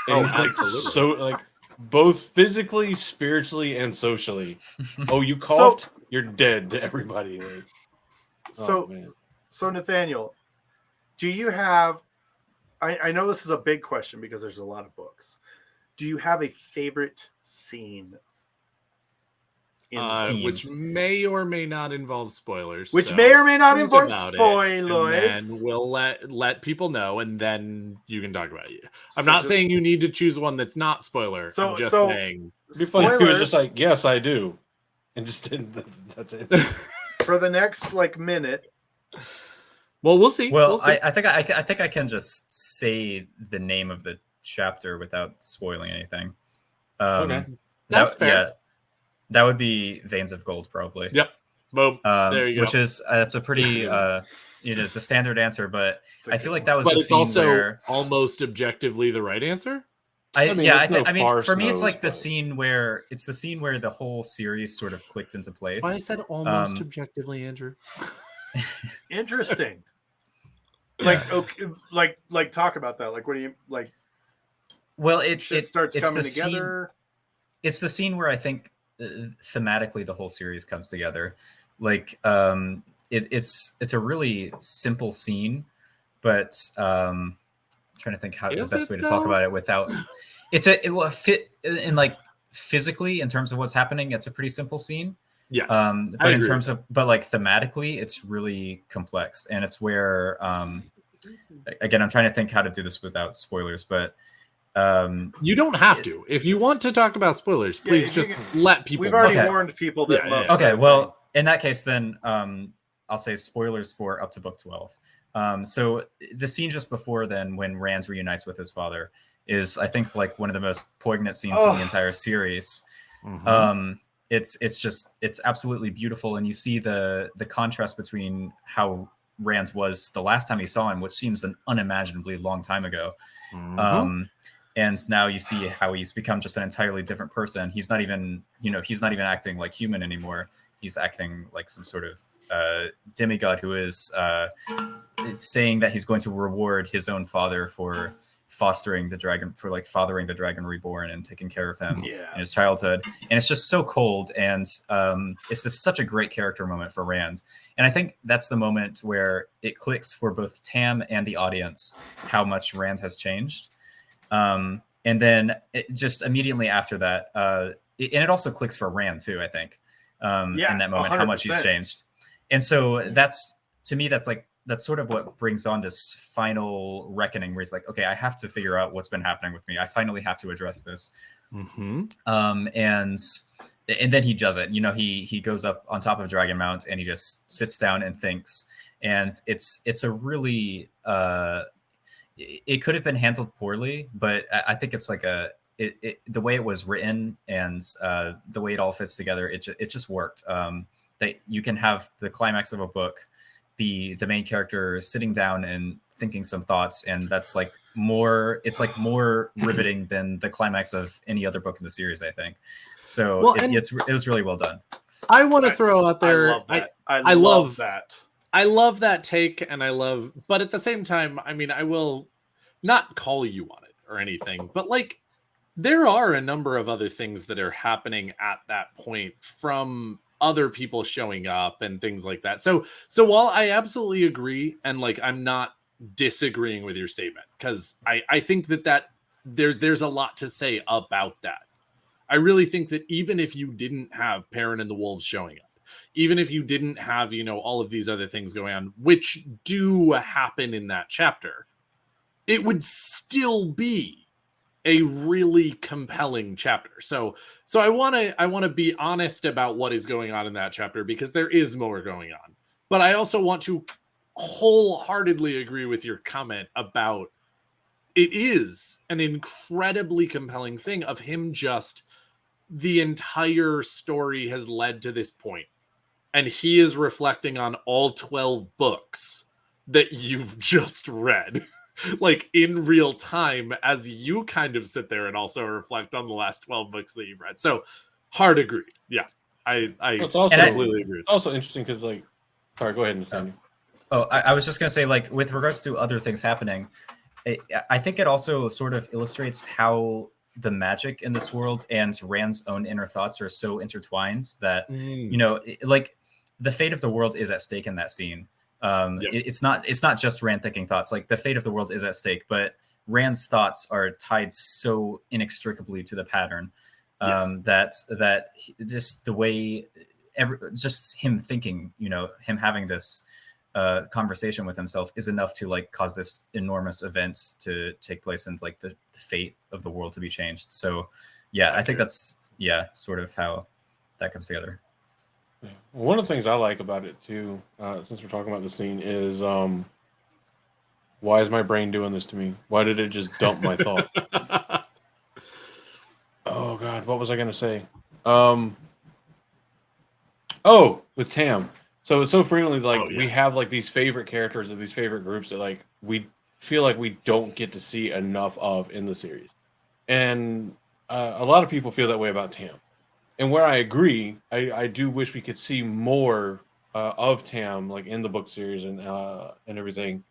Oh, And absolutely. So both physically, spiritually, and socially. Oh, you coughed? You're dead to everybody. So Nathaniel, do you have? I know this is a big question because there's a lot of books. Do you have a favorite scene which may or may not involve spoilers. Which so may or may not think involve about it, spoilers. and then we'll let people know, and then you can talk about it. I'm So not just- saying you need to choose one that's not spoiler. So- I'm just so- saying. It'd be funny if he was Spoilers. just like, yes, I do. And just didn't. That's it. For the next minute. Well, we'll see. Well, We'll see. I think I can just say the name of the chapter without spoiling anything. Okay. That's fair. Yeah, that would be Veins of Gold, probably. Yep. Boom. There you go. Which is that's a pretty it's a standard answer, but It's a I good feel like one. that was But the it's scene also where almost objectively the right answer. I mean, it's no farce for me it's knows, like the but- scene where the whole series sort of clicked into place. Why I said almost objectively, Andrew. Interesting. Yeah. Like talk about that. Like, what do you like? Well, Shit starts it's coming the scene- together. It's the scene where I think thematically the whole series comes together. Like it's a really simple scene, but I'm trying to think how the Is best it way to talk though? about it without it will fit in, like, physically in terms of what's happening. It's a pretty simple scene. Yes. But in agree terms with of like thematically, it's really complex, and it's where again, I'm trying to think how to do this without spoilers, but You don't have to. If you want to talk about spoilers, Yeah, please if you just can- let people We've know. already Okay. warned people that Yeah, love. yeah. okay, certain well, in that case, then I'll say spoilers for up to book 12. So the scene just before then, when Rand reunites with his father, is I think like one of the most poignant scenes in the entire series. It's absolutely beautiful, and you see the contrast between how Rand was the last time he saw him, which seems an unimaginably long time ago. And now you see how he's become just an entirely different person. He's not even acting like human anymore. He's acting like some sort of demigod who is saying that he's going to reward his own father for fathering the dragon reborn and taking care of him in his childhood. And it's just so cold, and it's just such a great character moment for Rand. And I think that's the moment where it clicks for both Tam and the audience how much Rand has changed. And then just immediately after that, and it also clicks for Rand too, I think, in that moment, 100%. how much he's changed. And so that's sort of what brings on this final reckoning where he's like, okay, I have to figure out what's been happening with me. I finally have to address this. And then he does it. He goes up on top of Dragon Mount and he just sits down and thinks. And it's a really it could have been handled poorly, but I think it's like the way it was written and the way it all fits together, it just worked. That you can have the climax of a book be the main character sitting down and thinking some thoughts, and that's like more riveting than the climax of any other book in the series, I think. So Well, it was really well done. I want to throw out there. I love that. I love that. I love that take, but at the same time, I mean, I will not call you on it or anything, but like, there are a number of other things that are happening at that point from other people showing up and things like that. So while I absolutely agree, and like, I'm not disagreeing with your statement, because I think that there's a lot to say about that. I really think that even if you didn't have Perrin and the Wolves showing up, even if you didn't have, all of these other things going on, which do happen in that chapter, it would still be a really compelling chapter. So I want to be honest about what is going on in that chapter, because there is more going on. But I also want to wholeheartedly agree with your comment about it is an incredibly compelling thing of him just the entire story has led to this point. And he is reflecting on all 12 books that you've just read, like in real time, as you kind of sit there and also reflect on the last 12 books that you've read. So hard agree. Yeah, I It's also completely agree. It's also interesting because, like, sorry, go ahead, Nathaniel. I was just going to say, like, with regards to other things happening, I think it also sort of illustrates how the magic in this world and Rand's own inner thoughts are so intertwined that, like, the fate of the world is at stake in that scene. It's not just Rand thinking thoughts. Like, the fate of the world is at stake, but Rand's thoughts are tied so inextricably to the pattern. Just the way just him thinking, him having this conversation with himself is enough to like cause this enormous event to take place and like the fate of the world to be changed. So I think that's sort of how that comes together. One of the things I like about it too, since we're talking about the scene, is why is my brain doing this to me? Why did it just dump my thought? Oh God, what was I gonna say? With Tam. So it's so frequently like we have like these favorite characters of these favorite groups that like we feel like we don't get to see enough of in the series, and a lot of people feel that way about Tam. And where I agree, I do wish we could see more of Tam like in the book series and everything.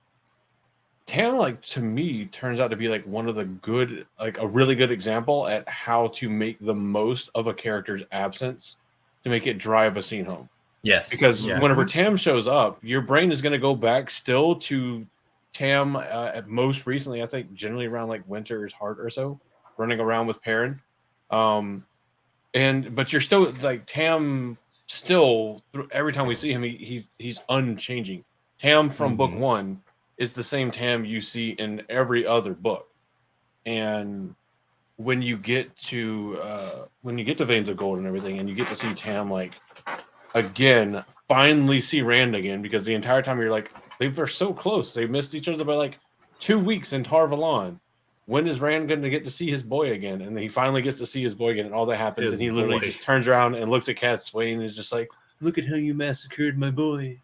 Tam, like, to me, turns out to be like one of the good, like a really good example at how to make the most of a character's absence to make it drive a scene home. Yes. Because whenever Tam shows up, your brain is going to go back still to Tam at most recently, I think generally around like Winter's Heart or so, running around with Perrin. But you're still like Tam still every time we see him, he's unchanging. Tam from book one is the same Tam you see in every other book. And when you get to Veins of Gold and everything, and you get to see Tam like again, finally see Rand again, because the entire time you're like, they were so close. They missed each other by like 2 weeks in Tar Valon. When is Rand going to get to see his boy again? And then he finally gets to see his boy again, and all that happens, and he literally just turns around and looks at Cat Swain and is just like, "Look at how you massacred my boy."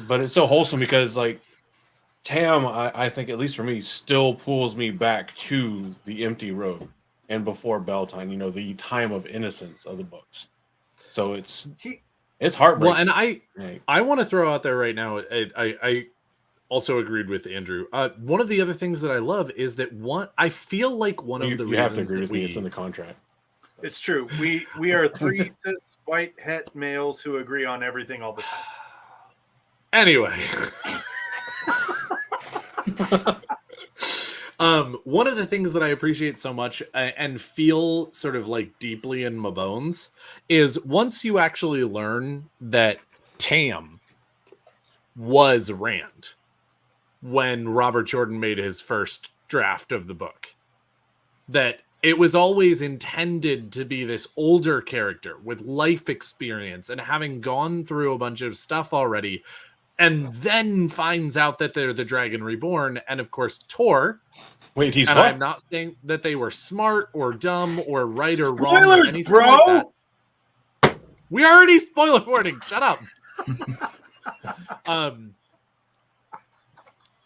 But it's so wholesome because like Tam, I think at least for me, still pulls me back to the empty road and before Beltane, the time of innocence of the books. So it's heartbreaking. Well, and I want to throw out there right now, I also agreed with Andrew. One of the other things that I love is that I feel like one of the reasons you have to agree with me. It's in the contract. It's true. We are three white het males who agree on everything all the time. Anyway. One of the things that I appreciate so much and feel sort of like deeply in my bones is once you actually learn that Tam was Rand when Robert Jordan made his first draft of the book, that it was always intended to be this older character with life experience and having gone through a bunch of stuff already, and then finds out that they're the Dragon Reborn. And of course, Tor. Wait, he's and what? I'm not saying that they were smart or dumb or right or Spoilers, wrong or anything bro! like that. We already spoiler warning. Shut up.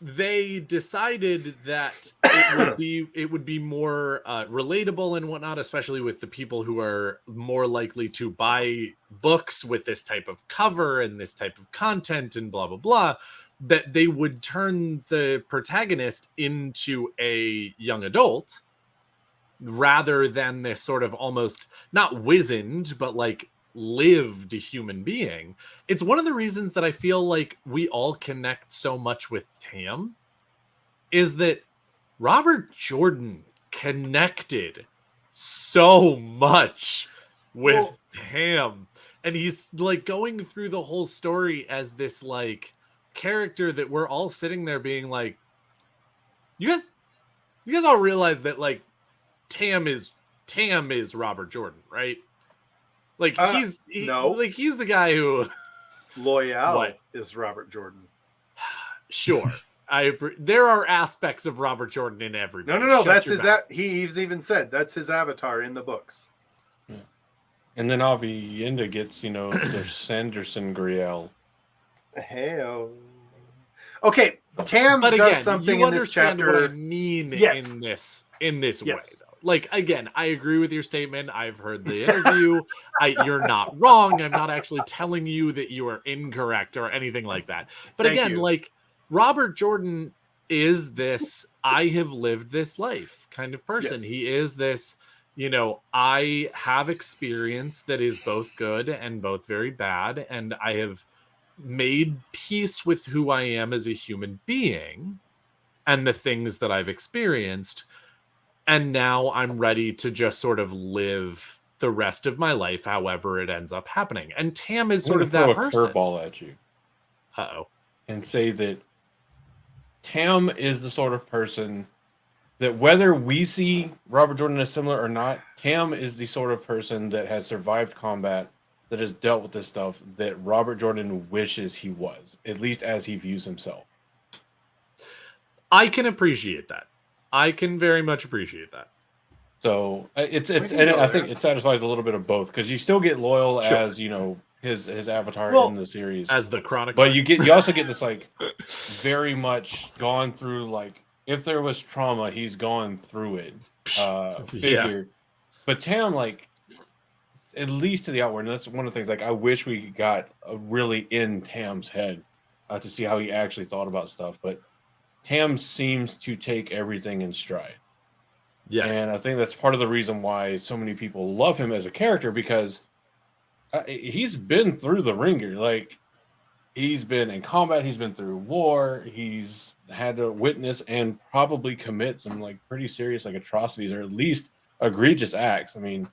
They decided that it would be more relatable and whatnot, especially with the people who are more likely to buy books with this type of cover and this type of content and blah blah blah, that they would turn the protagonist into a young adult rather than this sort of almost not wizened but like lived human being. It's one of the reasons that I feel like we all connect so much with Tam is that Robert Jordan connected so much with Tam, and he's like going through the whole story as this like character that we're all sitting there being like, you guys all realize that like Tam is Robert Jordan, right? Like he's the guy who Loyal is Robert Jordan. Sure. There are aspects of Robert Jordan in everybody. No. That's his. He's even said that's his avatar in the books. Yeah. And then Avienda gets their Sanderson Griel. Hell. Okay, Tam but does again, something you in this chapter. What I mean in this way, though. Like again, I agree with your statement. I've heard the interview. You're not wrong. I'm not actually telling you that you are incorrect or anything like that. But again, like Robert Jordan is this I have lived this life kind of person. Yes. He is this, I have experience that is both good and both very bad, and I have made peace with who I am as a human being and the things that I've experienced. And now I'm ready to just sort of live the rest of my life however it ends up happening. And Tam is I'm sort gonna of throw that a person. curveball at you Uh-oh. and say that Tam is the sort of person that whether we see Robert Jordan as similar or not, Tam is the sort of person that has survived combat, that has dealt with this stuff, that Robert Jordan wishes he was, at least as he views himself. I can appreciate that. I can very much appreciate that. So it's can and go I there. think it satisfies a little bit of both, because you still get loyal Sure. as, you know, his avatar Well, in the series, As the chronicler. but you also get this like very much gone through, like if there was trauma, he's gone through it figure. But Tam, like, at least to the outward, and that's one of the things, like, I wish we got really in Tam's head to see how he actually thought about stuff. But Tam seems to take everything in stride. Yes. And I think that's part of the reason why so many people love him as a character, because he's been through the ringer. Like, he's been in combat, he's been through war, he's had to witness and probably commit some like pretty serious like atrocities, or at least egregious acts. I mean,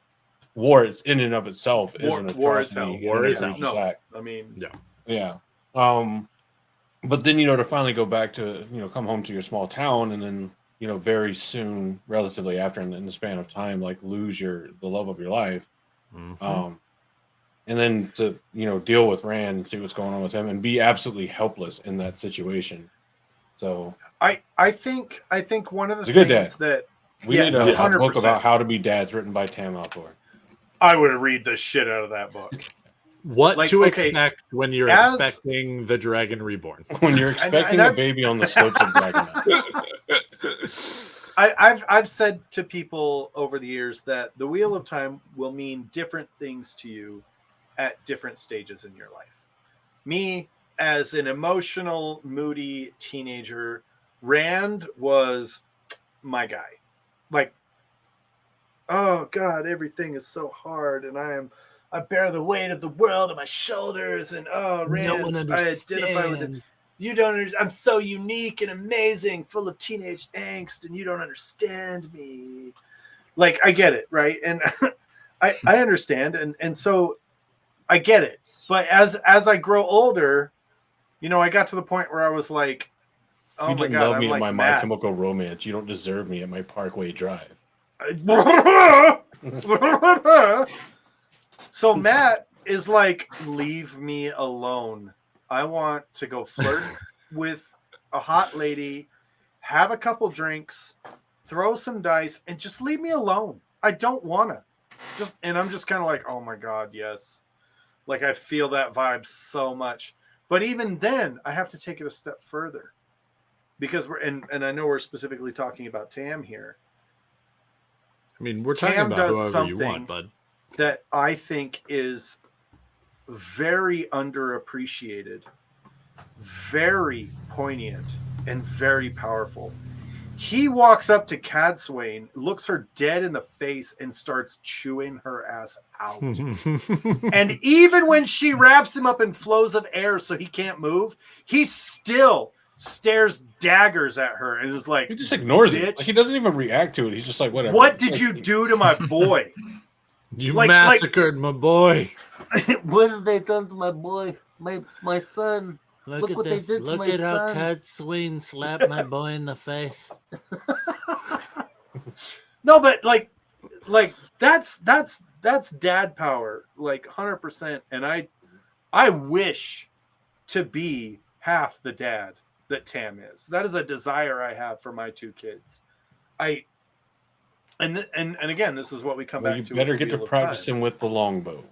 war, it's in and of itself is an atrocity. War is hell. and War an is hell. egregious No, act. I mean, Yeah. But then, to finally go back to, come home to your small town, and then, very soon, relatively after, in the span of time, like lose the love of your life. Mm-hmm. And then to, deal with Rand and see what's going on with him and be absolutely helpless in that situation. So I think one of the He's a good things dad. that we need a 100%. book about how to be dads written by Tam Althor. I would read the shit out of that book. What Like, to okay, expect when you're as- expecting the Dragon Reborn. When you're expecting a baby on the slopes of Dragonite. I've said to people over the years that the Wheel of Time will mean different things to you at different stages in your life. Me, as an emotional, moody teenager, Rand was my guy. Like, oh God, everything is so hard, and I bear the weight of the world on my shoulders, and Rand, No one I identify with it. You don't understand. I'm so unique and amazing, full of teenage angst, and you don't understand me. Like, I get it, right? And I understand, and so I get it. But as I grow older, I got to the point where I was like, oh You my didn't God, love me I'm like at my Matt. Chemical Romance. You don't deserve me at my Parkway Drive. So Matt is like, leave me alone. I want to go flirt with a hot lady, have a couple drinks, throw some dice, and just leave me alone. I don't want to. And I'm just kind of like, oh my God, yes. Like, I feel that vibe so much. But even then, I have to take it a step further. Because and I know we're specifically talking about Tam here. I mean, we're talking Tam about does whoever you something want, bud. that I think is very underappreciated, very poignant, and very powerful. He walks up to Cadswain, looks her dead in the face, and starts chewing her ass out. And even when she wraps him up in flows of air so he can't move, he still stares daggers at her and is like, He just ignores bitch, it. Like, he doesn't even react to it. He's just like, whatever. what did you do to my boy? You Like- massacred my boy. What have they done to my boy, my son? Look at what they this. did to Look my at how son. Cat Swain slapped my boy in the face. No, but like that's dad power, like 100%. And I wish to be half the dad that Tam is. That is a desire I have for my two kids. And again, this is what we come Well, back you to. better with the get to Wheel of practice Time. him with the longbow.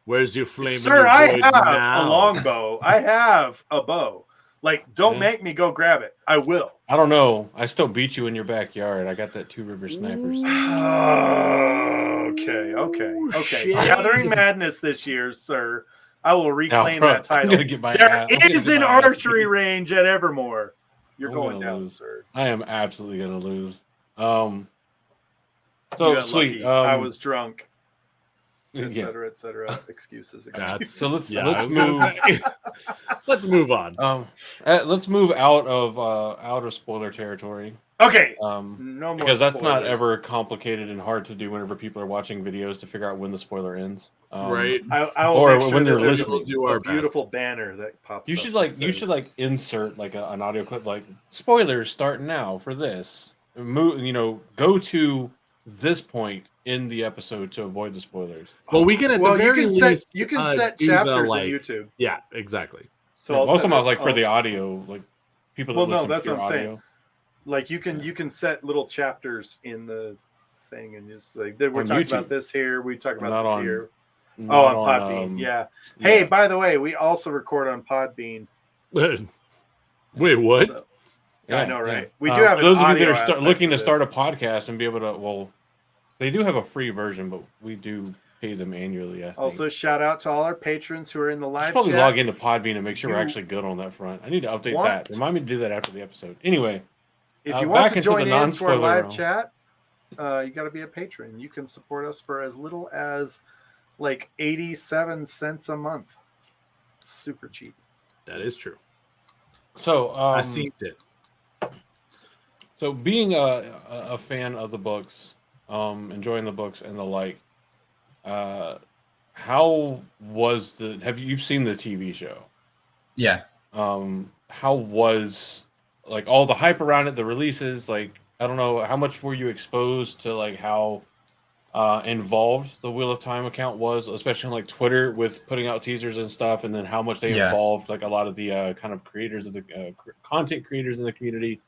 Where's your flame? Sir, I in your have void now? a longbow. I have a bow. Like, don't make me go grab it. I will. I don't know. I still beat you in your backyard. I got that Two River Snipers. Okay. shit. Gathering Madness this year, sir. I will reclaim that I'm title. gonna get my There ass- I'm gonna is get an my ass archery beat. range at Evermore. You're I'm going gonna down, lose. sir. I am absolutely gonna lose. You So got sweet. lucky. I was drunk. et cetera. Excuses. So let's I was move. gonna say, let's move on. Let's move out of spoiler territory. Okay. No more because that's not spoilers. ever complicated and hard to do whenever people are watching videos to figure out when the spoiler ends. Right. I will or make sure when that they're there's listening. Do our a beautiful banner that pops. You up should that you says- should insert an audio clip spoilers start now for this. Go to this point in the episode to avoid the spoilers. Well, we can at the very least you can set do the, chapters in YouTube. Yeah, exactly. So I'll most of set them it- for the audio, people that listen that's to your what I'm audio. saying. You can set little chapters in the thing and just we're talking YouTube. about this here, we talk about Not this on- here. Not On Podbean, yeah. yeah. Hey, by the way, we also record on Podbean. Wait, what? So, Yeah, I know, right? yeah. We do have an those of you audio that are aspect looking to this. start a podcast and be able to. Well, they do have a free version, but we do pay them annually. I think. Also, shout out to all our patrons who are in the I live should probably chat. log into Podbean and make sure we're You actually good on that front. I need to update want- that. Remind me to do that after the episode. Anyway, If you back want to into join the in to our non-spoiler live realm. chat, you got to be a patron. You can support us for as little as 87 cents a month. Super cheap. That is true. So I seen it. So being a fan of the books, enjoying the books and the like, how was have you seen the TV show? Yeah. How was all the hype around it, the releases, I don't know, how much were you exposed to how involved the Wheel of Time account was, especially on Twitter with putting out teasers and stuff, and then how much they involved a lot of the kind of creators of the content creators in the community,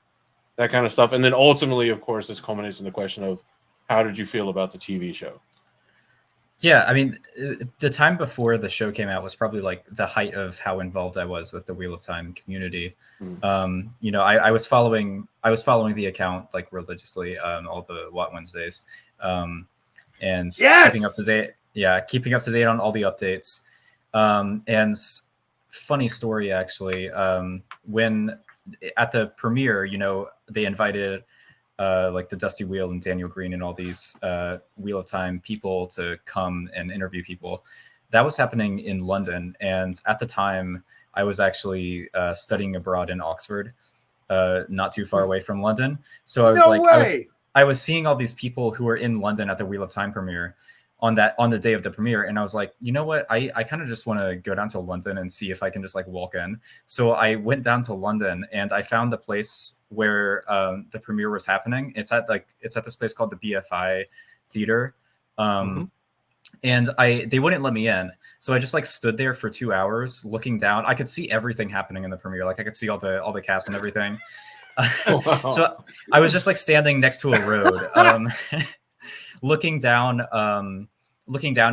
that kind of stuff. And then ultimately, of course, this culminates in the question of how did you feel about the TV show? Yeah, I mean, the time before the show came out was probably the height of how involved I was with the Wheel of Time community. I was following the account religiously all the What Wednesdays, and keeping up to date. Yeah, keeping up to date on all the updates. And funny story actually, when at the premiere, they invited the Dusty Wheel and Daniel Green and all these Wheel of Time people to come and interview people. That was happening in London, and at the time I was actually studying abroad in Oxford, not too far away from London. So I was I was seeing all these people who were in London at the Wheel of Time premiere on the day of the premiere, and I was like, you know what, I kind of just want to go down to London and see if I can just walk in. So I went down to London and I found the place where the premiere was happening. It's at this place called the BFI Theater, and they wouldn't let me in. So I just stood there for 2 hours looking down. I could see everything happening in the premiere. I could see all the cast and everything. So I was just standing next to a road, looking down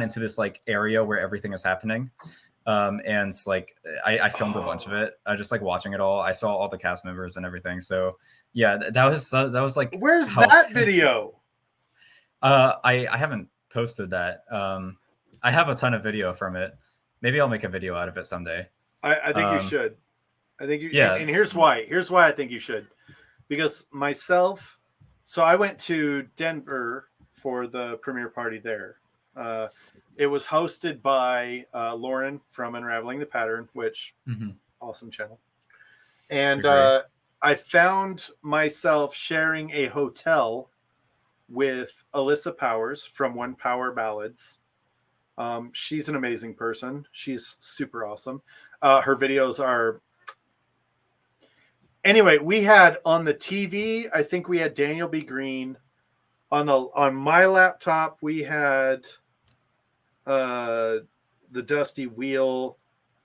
into this area where everything is happening. And I filmed a bunch of it. I just watching it all. I saw all the cast members and everything. So yeah, that was where's that video? I haven't posted that. I have a ton of video from it. Maybe I'll make a video out of it someday. I think you should. I think you. Yeah. And here's why. Here's why I think you should. Because myself, so I went to Denver for the premiere party there. It was hosted by Lauren from Unraveling the Pattern, which awesome channel. And I found myself sharing a hotel with Alyssa Powers from One Power Ballads. She's an amazing person. She's super awesome. Her videos are... Anyway, we had on the TV, I think we had Daniel B. Green. On my laptop, we had the Dusty Wheel.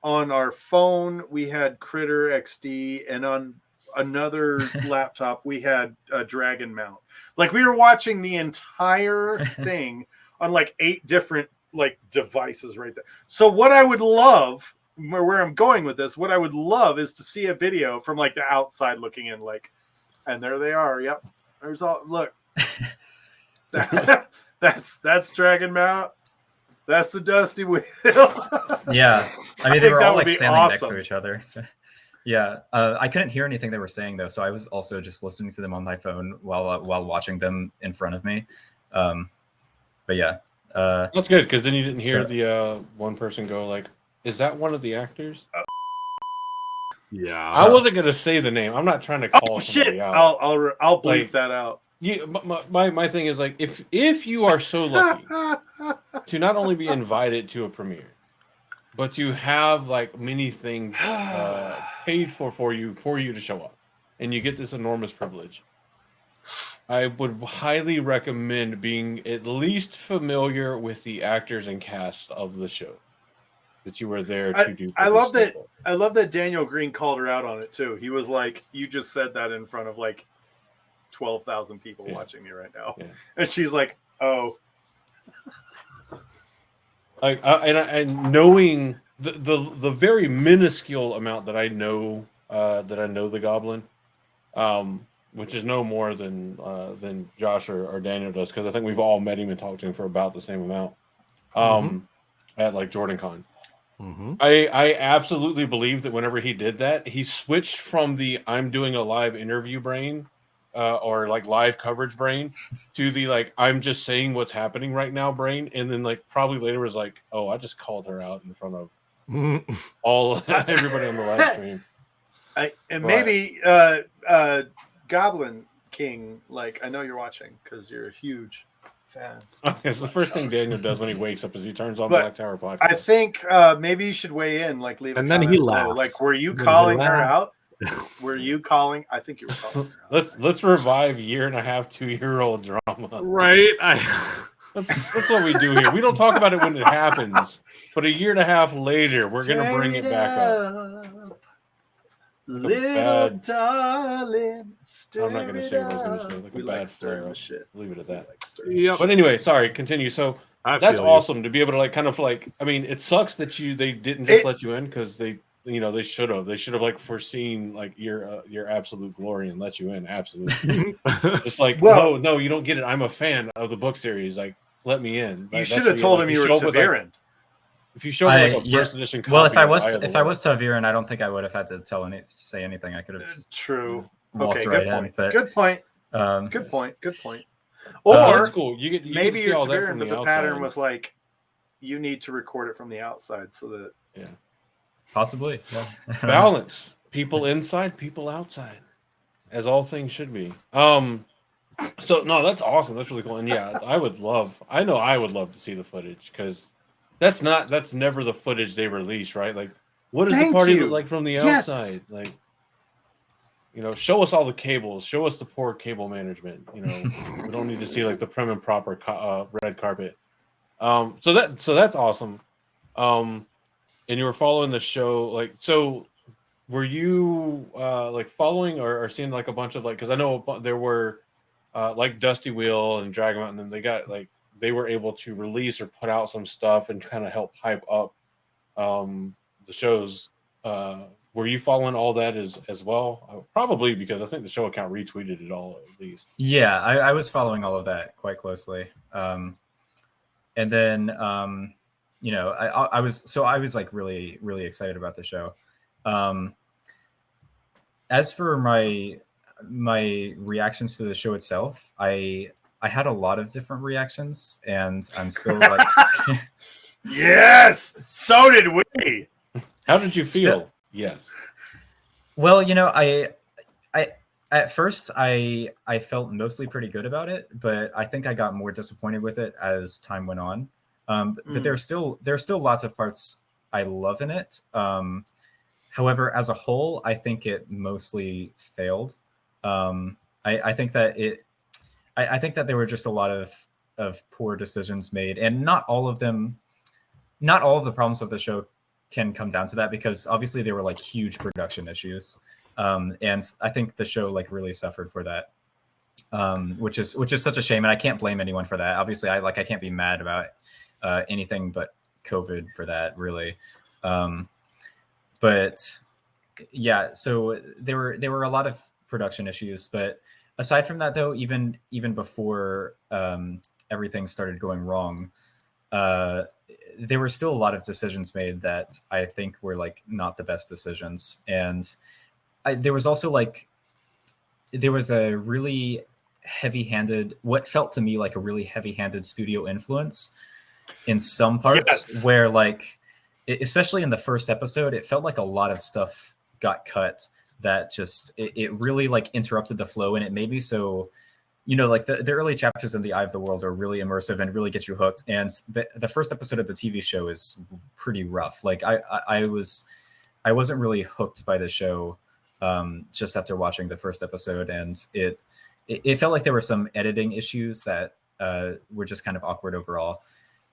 On our phone, we had Critter XD, and on another laptop, we had Dragon Mount. We were watching the entire thing on 8 different devices right there. So what I would love, where I'm going with this, what I would love is to see a video from the outside looking in, and there they are. Yep, there's all. Look, that's Dragon Mount. That's the Dusty Wheel. Yeah, I mean they were all standing next awesome. to each other. So, yeah, I couldn't hear anything they were saying though, so I was also just listening to them on my phone while watching them in front of me. But yeah, That's good because then you didn't hear So- the one person go like, "Is that one of the actors?" Yeah. I wasn't gonna say the name. I'm not trying to call Oh somebody shit! out. I'll bleep Like- that out. My thing is like if you are so lucky to not only be invited to a premiere, but to have like many things paid for you to show up, and you get this enormous privilege, I would highly recommend being at least familiar with the actors and cast of the show that you were there to do. I love that. I love that Daniel Green called her out on it too. He was like, "You just said that in front of like 12,000 people watching me right now," and she's like, "Oh." Like and knowing the very minuscule amount that I know the Goblin, which is no more than Josh or Daniel does, because I think we've all met him and talked to him for about the same amount at like Jordan Con. I absolutely believe that whenever he did that, he switched from the I'm doing a live interview brain or like live coverage brain to the like I'm just saying what's happening right now brain, and then like probably later was like, oh, I just called her out in front of all everybody on the live stream. Maybe Goblin King, like, I know you're watching because you're a huge fan. It's the first thing Daniel does when he wakes up is he turns on But Black Tower podcast. I think maybe you should weigh in, like leave. And a then he comment below. laughs. Like, were you And then he calling her laughs. out? Were you calling? I think you were calling her out. Let's revive 1.5, 2-year-old drama. Right. That's what we do here. We don't talk about it when it happens, but 1.5 years later, we're gonna bring it back up. Little darling, I'm not gonna say what I was gonna say. Like we a like bad stirring flare. the shit. Leave it at that. Yep. But anyway, sorry. Continue. So I that's feel you. awesome to be able to like kind of like. I mean, it sucks that they didn't just let you in because they should have. They should have like foreseen like your absolute glory and let you in. Absolutely. It's like, no, you don't get it. I'm a fan of the book series. Like, let me in. You Like, should have told him you were Taviran. If you show me like a first edition copy, well, if I of was Eye of the if I was Taviran, I don't think I would have had to say anything. I could have just True. walked Okay, right good in. point. But Good point. um, Good point. Good point. Or Or that's cool. You get maybe see you're all that Taviran, from but the the pattern outside. was like, you need to record it from the outside so that possibly, yeah. balance. People inside, people outside, as all things should be. So no, that's awesome. That's really cool. And yeah, I would love to see the footage because that's never the footage they release, right? Like, what does the party look like from the outside? Like, show us all the cables, show us the poor cable management. We don't need to see like the prim and proper red carpet. So that's awesome. And you were following the show, like, so were you like following or seeing like a bunch of like, because I know there were like Dusty Wheel and Dragon Mountain, and they got like they were able to release or put out some stuff and kind of help hype up the shows. Were you following all that as well? Probably, because I think the show account retweeted it all at least. Yeah, I was following all of that quite closely. And then I was like really, really excited about the show. As for my reactions to the show itself, I had a lot of different reactions, and I'm still like, yes, so did we. How did you feel? Yes. Well, I at first I felt mostly pretty good about it, but I think I got more disappointed with it as time went on. But there's still lots of parts I love in it. However, as a whole, I think it mostly failed. I think that I think that there were just a lot of poor decisions made, and not all of the problems of the show can come down to that, because obviously there were like huge production issues. And I think the show like really suffered for that, which is such a shame, and I can't blame anyone for that. Obviously, I can't be mad about anything but COVID for that, really. But yeah, so there were a lot of production issues, but aside from that, though, even before everything started going wrong, there were still a lot of decisions made that I think were like not the best decisions. And there was also a really heavy-handed, what felt to me like a really heavy-handed studio influence in some parts Yes. where, like, especially in the first episode, it felt like a lot of stuff got cut that just it really like interrupted the flow, and it made me so, you know, like the early chapters in the Eye of the World are really immersive and really get you hooked. And the first episode of the TV show is pretty rough. Like I wasn't really hooked by the show just after watching the first episode, and it felt like there were some editing issues that were just kind of awkward overall.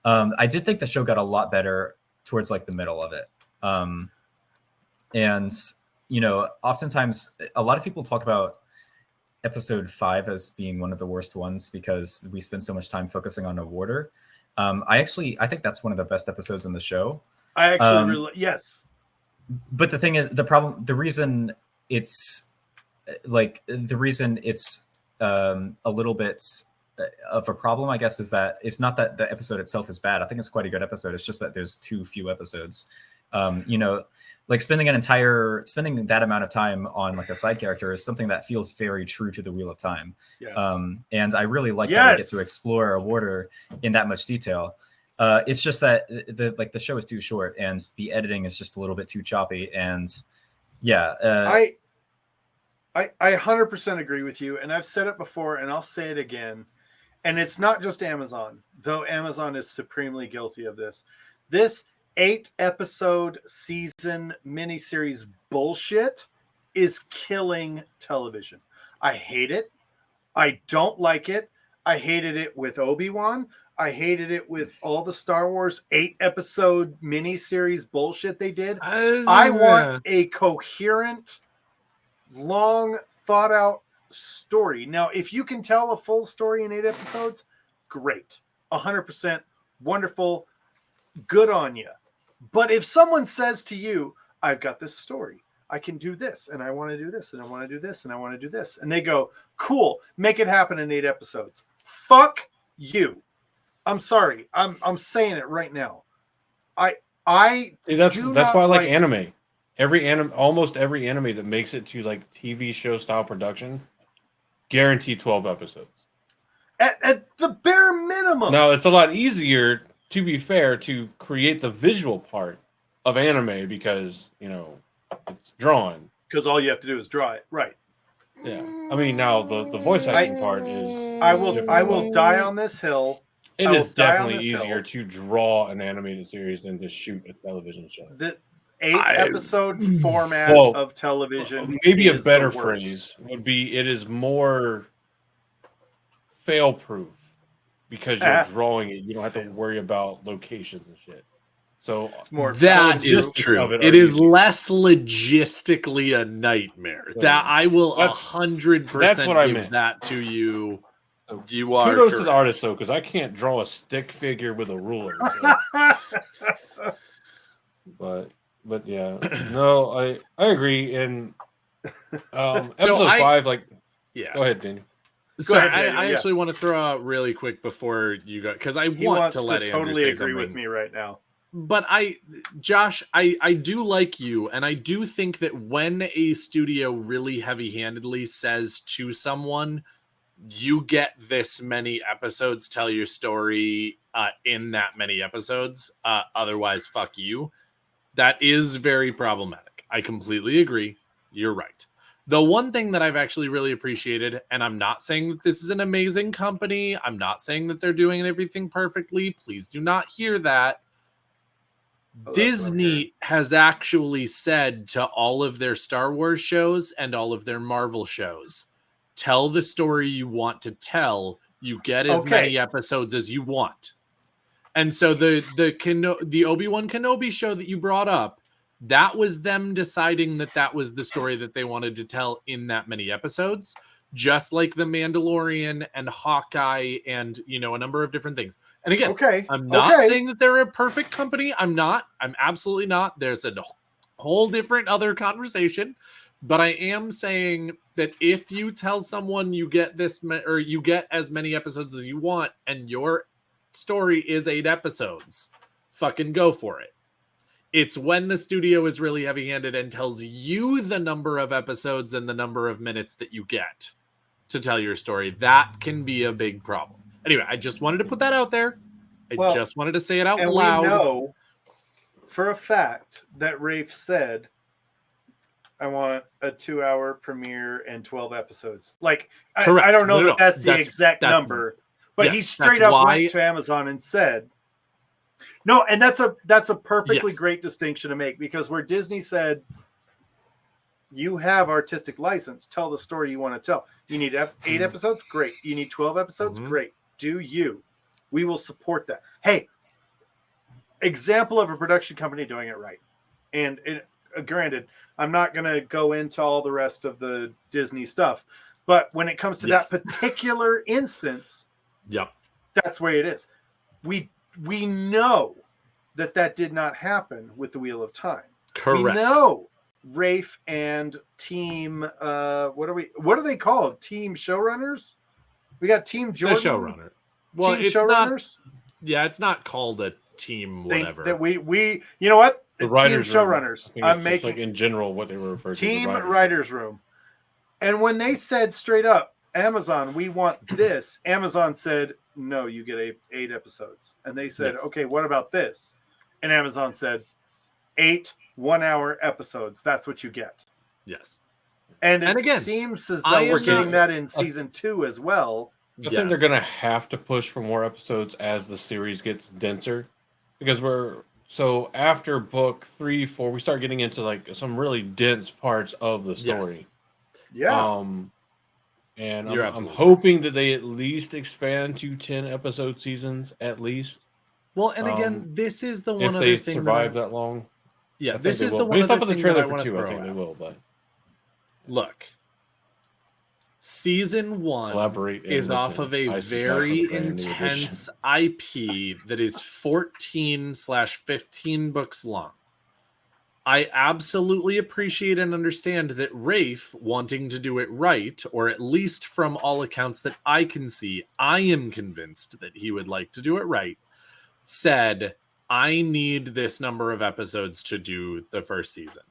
I did think the show got a lot better towards like the middle of it. And, you know, oftentimes a lot of people talk about episode 5 as being one of the worst ones because we spend so much time focusing on a warder. I think that's one of the best episodes in the show. I actually really, yes. But the thing is, the reason it's a little bit of a problem, I guess, is that it's not that the episode itself is bad. I think it's quite a good episode. It's just that there's too few episodes. You know, like spending that amount of time on like a side character is something that feels very true to the Wheel of Time. Yes. And I really like that we get to explore a warder in that much detail. It's just that the show is too short and the editing is just a little bit too choppy. And yeah, I 100% agree with you, and I've said it before, and I'll say it again. And it's not just Amazon, though Amazon is supremely guilty of this. This 8-episode season miniseries bullshit is killing television. I hate it. I don't like it. I hated it with Obi-Wan. I hated it with all the Star Wars 8-episode miniseries bullshit they did. I want a coherent, long, thought-out story. Now, if you can tell a full story in 8 episodes, great. 100% wonderful. Good on you. But if someone says to you, I've got this story, I can do this, and I want to do this, and I want to do this, and I want to do this, and they go, cool, make it happen in 8 episodes. Fuck you. I'm sorry. I'm saying it right now. That's why I like anime. Almost every anime that makes it to like TV show style production, guaranteed 12 episodes. At the bare minimum. Now, it's a lot easier, to be fair, to create the visual part of anime because, you know, it's drawn. Because all you have to do is draw it. Right. Yeah. I mean, now the voice acting part is... I will die on this hill. It is definitely easier to draw an animated series than to shoot a television show. The 8-episode format of television. Maybe a better phrase would be it is more fail-proof because you're drawing it. You don't have to worry about locations and shit. So it's more that is true. It is less logistically a nightmare. That I will 100% give that to you. You are kudos to the artist though, because I can't draw a stick figure with a ruler. So. But yeah, no, I agree. And episode 5, like, yeah, go ahead, Danny. Sorry, I actually want to throw out really quick before you go because I want to let Andrew totally say agree something. with me right now. But Josh, I do like you, and I do think that when a studio really heavy-handedly says to someone, you get this many episodes, tell your story in that many episodes, otherwise fuck you, that is very problematic. I completely agree. You're right. The one thing that I've actually really appreciated, and I'm not saying that this is an amazing company, I'm not saying that they're doing everything perfectly, please do not hear that. Disney has actually said to all of their Star Wars shows and all of their Marvel shows, tell the story you want to tell. You get as many episodes as you want. And so the Obi-Wan Kenobi show that you brought up, that was them deciding that was the story that they wanted to tell in that many episodes. Just like The Mandalorian and Hawkeye and, you know, a number of different things. And again, I'm not saying that they're a perfect company. I'm absolutely not. There's a whole different other conversation. But I am saying that if you tell someone you get or you get as many episodes as you want and your story is 8 episodes, fucking go for it. It's when the studio is really heavy-handed and tells you the number of episodes and the number of minutes that you get to tell your story. That can be a big problem. Anyway, I just wanted to put that out there. I just wanted to say it out and loud. we know for a fact that Rafe said, I want a 2-hour premiere and 12 episodes. Like, Correct. I don't know No, that's the exact number, but he yes, straight that's up why- went to Amazon and said, no, and that's a perfectly Yes. great distinction to make, because where Disney said, you have artistic license, tell the story you want to tell. You need 8 episodes? Great. You need 12 episodes? Mhm. Great. Do you. We will support that. Hey, example of a production company doing it right. And granted, I'm not going to go into all the rest of the Disney stuff, but when it comes to Yes. that particular instance, Yep. that's the way it is. We know that did not happen with the Wheel of Time. Correct. We know Rafe and team what are they called? Team showrunners? We got Team Jordan. The showrunner. Well, team it's showrunners. Yeah, it's not called a team whatever. That we you know what? The Team writers' showrunners. room. I'm It's making like in general what they were referred to. team the writers room. And when they said straight up, Amazon, we want this, Amazon said, no, you get 8 episodes. And they said, Yes. okay, what about this? And Amazon said, 8 1-hour episodes. That's what you get. Yes. And And it again, seems as I though we're am getting not- that in season 2 as well. I think they're gonna have to push for more episodes as the series gets denser, because so after book 3, 4, we start getting into like some really dense parts of the story. Yeah. And You're I'm absolutely hoping that they at least expand to 10 episode seasons at least. Well, and again, this is the one if other they thing survive that that long. Yeah, I think this they is will. the one Based other off of the thing that I trailer for want to 2, I throw think they out. will. But Look, season 1 collaborate and is off listen. of a I see very off of brand new intense IP that is 14/15 books long. I absolutely appreciate and understand that Rafe wanting to do it right, or at least from all accounts that I can see, I am convinced that he would like to do it right, said, I need this number of episodes to do the first season.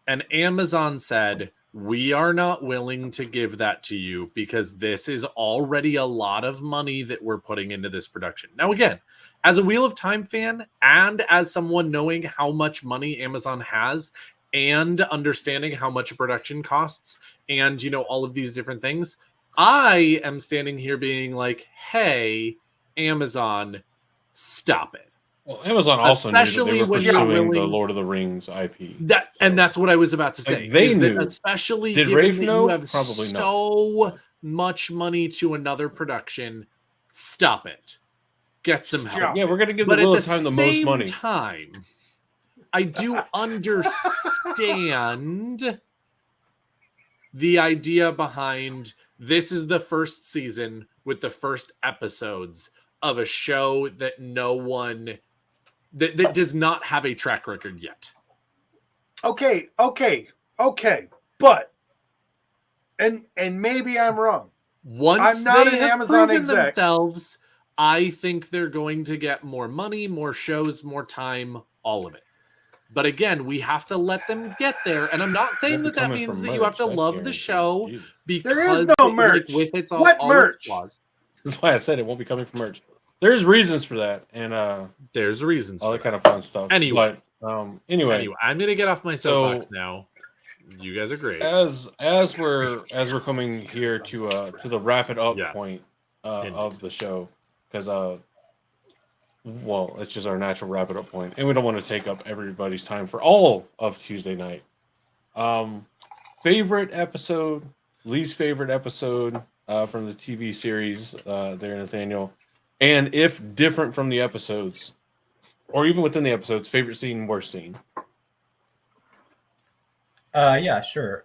And Amazon said, we are not willing to give that to you because this is already a lot of money that we're putting into this production. Now, again, as a Wheel of Time fan and as someone knowing how much money Amazon has and understanding how much a production costs and, all of these different things, I am standing here being like, hey, Amazon, stop it. Well, Amazon also knew that Especially they were when you're pursuing the willing- Lord of the Rings IP. And that's what I was about to say. Like, they is that knew. especially Did given Rafe that know? you have Probably not. so much money to another production, stop it. Get some help. Yeah, we're gonna give But the at Wheel the of Time the most same money. time, I do understand the idea behind this is the first season with the first episodes of a show that no one that does not have a track record yet. Okay. But and maybe I'm wrong. Once I'm not they an have Amazon proven exec. themselves, I think they're going to get more money, more shows, more time, all of it. But again, we have to let them get there. And I'm not saying Won't be that coming means from that you have to merch, that's love the guaranteed. show Jesus. because There is no merch. with its all, What all its merch? flaws. That's why I said it won't be coming from merch. There's reasons for that, and There's reasons all for that that. kind of fun stuff. Anyway. But anyway, I'm gonna get off my So- soapbox now. You guys are great. as we're coming here to the wrap it up Yes. point Indeed. of the show, because well, it's just our natural wrap it up point, and we don't want to take up everybody's time for all of Tuesday night. Favorite episode, least favorite episode from the TV series there, Nathaniel, and if different from the episodes, or even within the episodes, favorite scene, worst scene. Yeah, sure.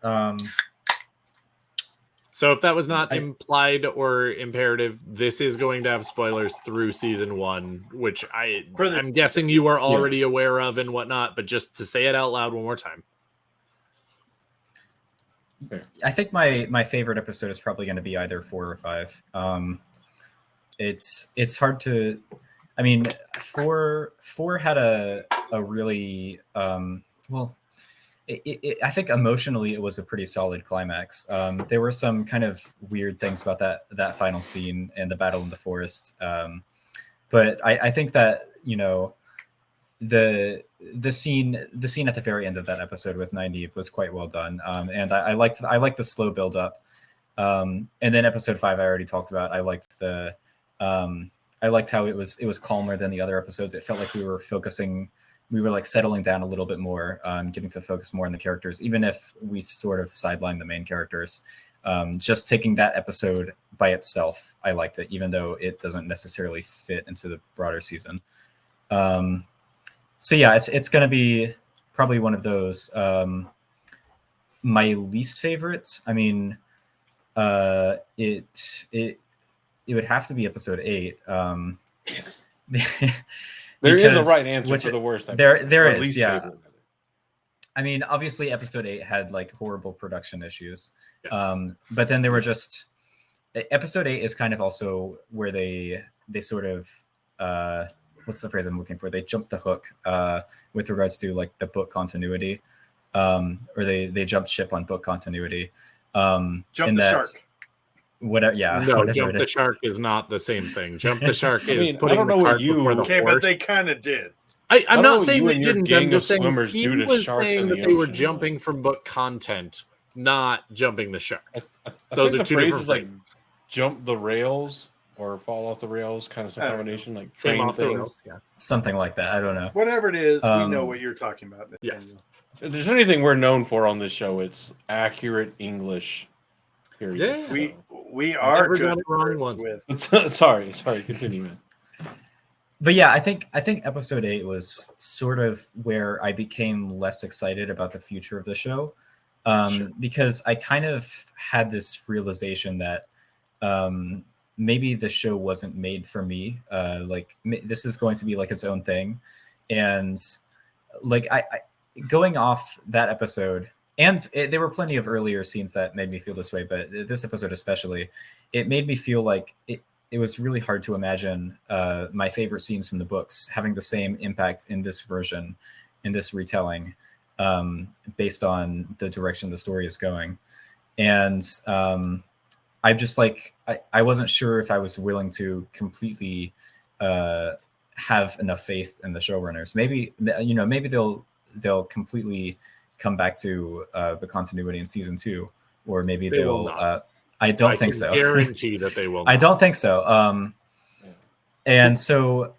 So if that was not implied or imperative, this is going to have spoilers through season 1, which I'm guessing you are already aware of and whatnot, but just to say it out loud one more time. I think my favorite episode is probably going to be either 4 or 5. It's hard to. I mean, 4 had a really well. I think emotionally it was a pretty solid climax. There were some kind of weird things about that final scene and the battle in the forest. But I think that, you know, the scene at the very end of that episode with Nynaeve was quite well done. And I liked the slow build up. And then episode 5 I already talked about. I liked how it was calmer than the other episodes. It felt like we were like settling down a little bit more, getting to focus more on the characters, even if we sort of sidelined the main characters. Just taking that episode by itself, I liked it, even though it doesn't necessarily fit into the broader season. So yeah, it's going to be probably one of those. My least favorites, I mean, it would have to be episode 8. There is a right answer for the worst episode. There is, yeah. Favorite. I mean, obviously, episode 8 had like horrible production issues, yes. But then there were just episode 8 is kind of also where they sort of what's the phrase I'm looking for? They jumped the hook with regards to like the book continuity, or they jumped ship on book continuity. Jump the shark. Whatever, yeah. No, whatever jump the shark is not the same thing. Jump the shark is putting I don't know the what cart before the okay, horse. but they kind of did. I'm not saying they didn't. I'm just saying he was saying that they were jumping from book content, not jumping the shark. I Those think are the two phrase different is like things. Jump the rails or fall off the rails, kind of some combination, like train off things. the rails, yeah. Something like that. I don't know. Whatever it is, we know what you're talking about. Nathaniel. Yes. If there's anything we're known for on this show, it's accurate English. Period. Yeah, we are good wrong once. With. sorry, continue, man. But yeah, I think episode 8 was sort of where I became less excited about the future of the show, because I kind of had this realization that maybe the show wasn't made for me. Like this is going to be like its own thing, and like I going off that episode. And there were plenty of earlier scenes that made me feel this way, but this episode especially, it made me feel like it was really hard to imagine my favorite scenes from the books having the same impact in this version, in this retelling, based on the direction the story is going. And I'm just like, I wasn't sure if I was willing to completely have enough faith in the showrunners. Maybe, you know, maybe they'll completely come back to the continuity in season 2, or maybe they'll. I don't think so. Guarantee that they will. I don't think so. And so,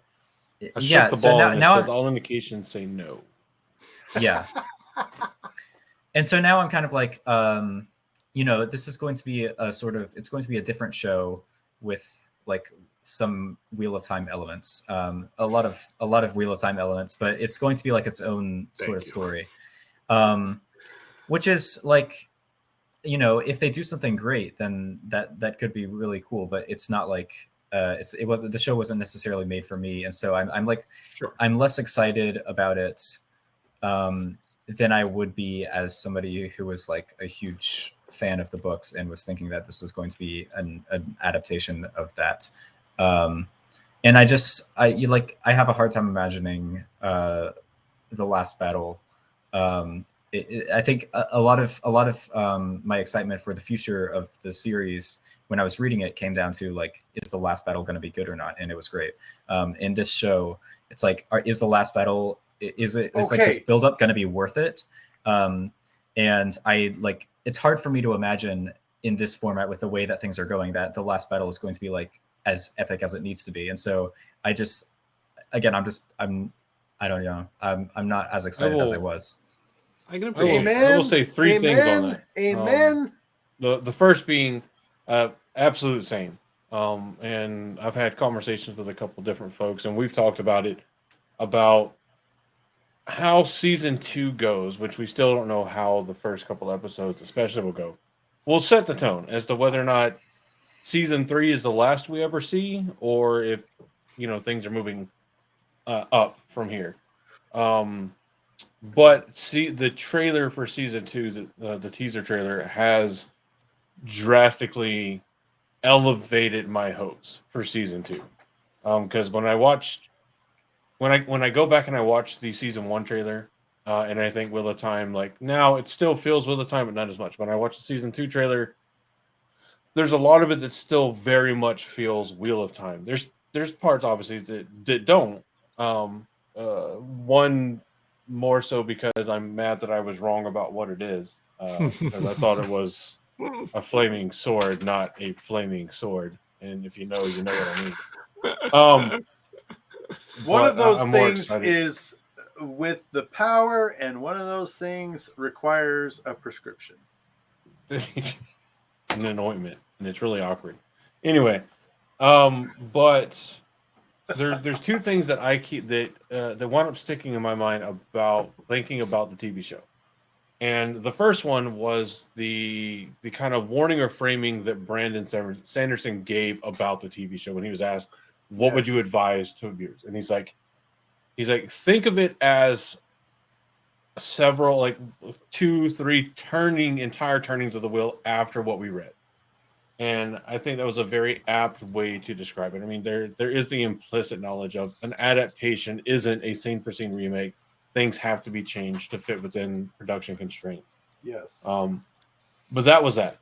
yeah. So now all indications say no. Yeah. And so now I'm kind of like, you know, this is going to be it's going to be a different show with like some Wheel of Time elements, a lot of Wheel of Time elements, but it's going to be like its own sort of story. Which is like, you know, if they do something great, then that could be really cool. But it's not like the show wasn't necessarily made for me, and so I'm like, sure. I'm less excited about it than I would be as somebody who was like a huge fan of the books and was thinking that this was going to be an adaptation of that. And I have a hard time imagining the last battle. I think a lot of my excitement for the future of the series when I was reading it came down to like, is the last battle going to be good or not? And it was great. In this show, it's like, is the last battle, is like this build up going to be worth it? And I like, it's hard for me to imagine in this format with the way that things are going, that the last battle is going to be like as epic as it needs to be. And so I just, again, I don't know. I'm not as excited as I was. I will say three things on that. Amen. The first being absolute same. And I've had conversations with a couple different folks, and we've talked about it, about how season 2 goes, which we still don't know how the first couple episodes especially will go. We'll set the tone as to whether or not season 3 is the last we ever see, or if, you know, things are moving up from here. But see, the trailer for season 2, the teaser trailer, has drastically elevated my hopes for season 2. Because when I go back and I watch the season 1 trailer, and I think Wheel of Time, like now it still feels Wheel of Time, but not as much. When I watch the season 2 trailer, there's a lot of it that still very much feels Wheel of Time. There's there's parts obviously that don't. One more so because I'm mad that I was wrong about what it is. Because I thought it was a flaming sword, not a flaming sword. And if you know what I mean. One But of those I'm more things excited. is with the power, and one of those things requires a prescription. An ointment, and it's really awkward. Anyway, but there's two things that I keep that wound up sticking in my mind about thinking about the TV show. And the first one was the kind of warning or framing that Brandon Sanderson gave about the TV show when he was asked, "What would you Yes. advise to viewers?" And he's like, think of it as several, like 2-3 entire turnings of the wheel after what we read. And I think that was a very apt way to describe it. I mean, there is the implicit knowledge of an adaptation isn't a scene for scene remake. Things have to be changed to fit within production constraints. Yes. But that was that.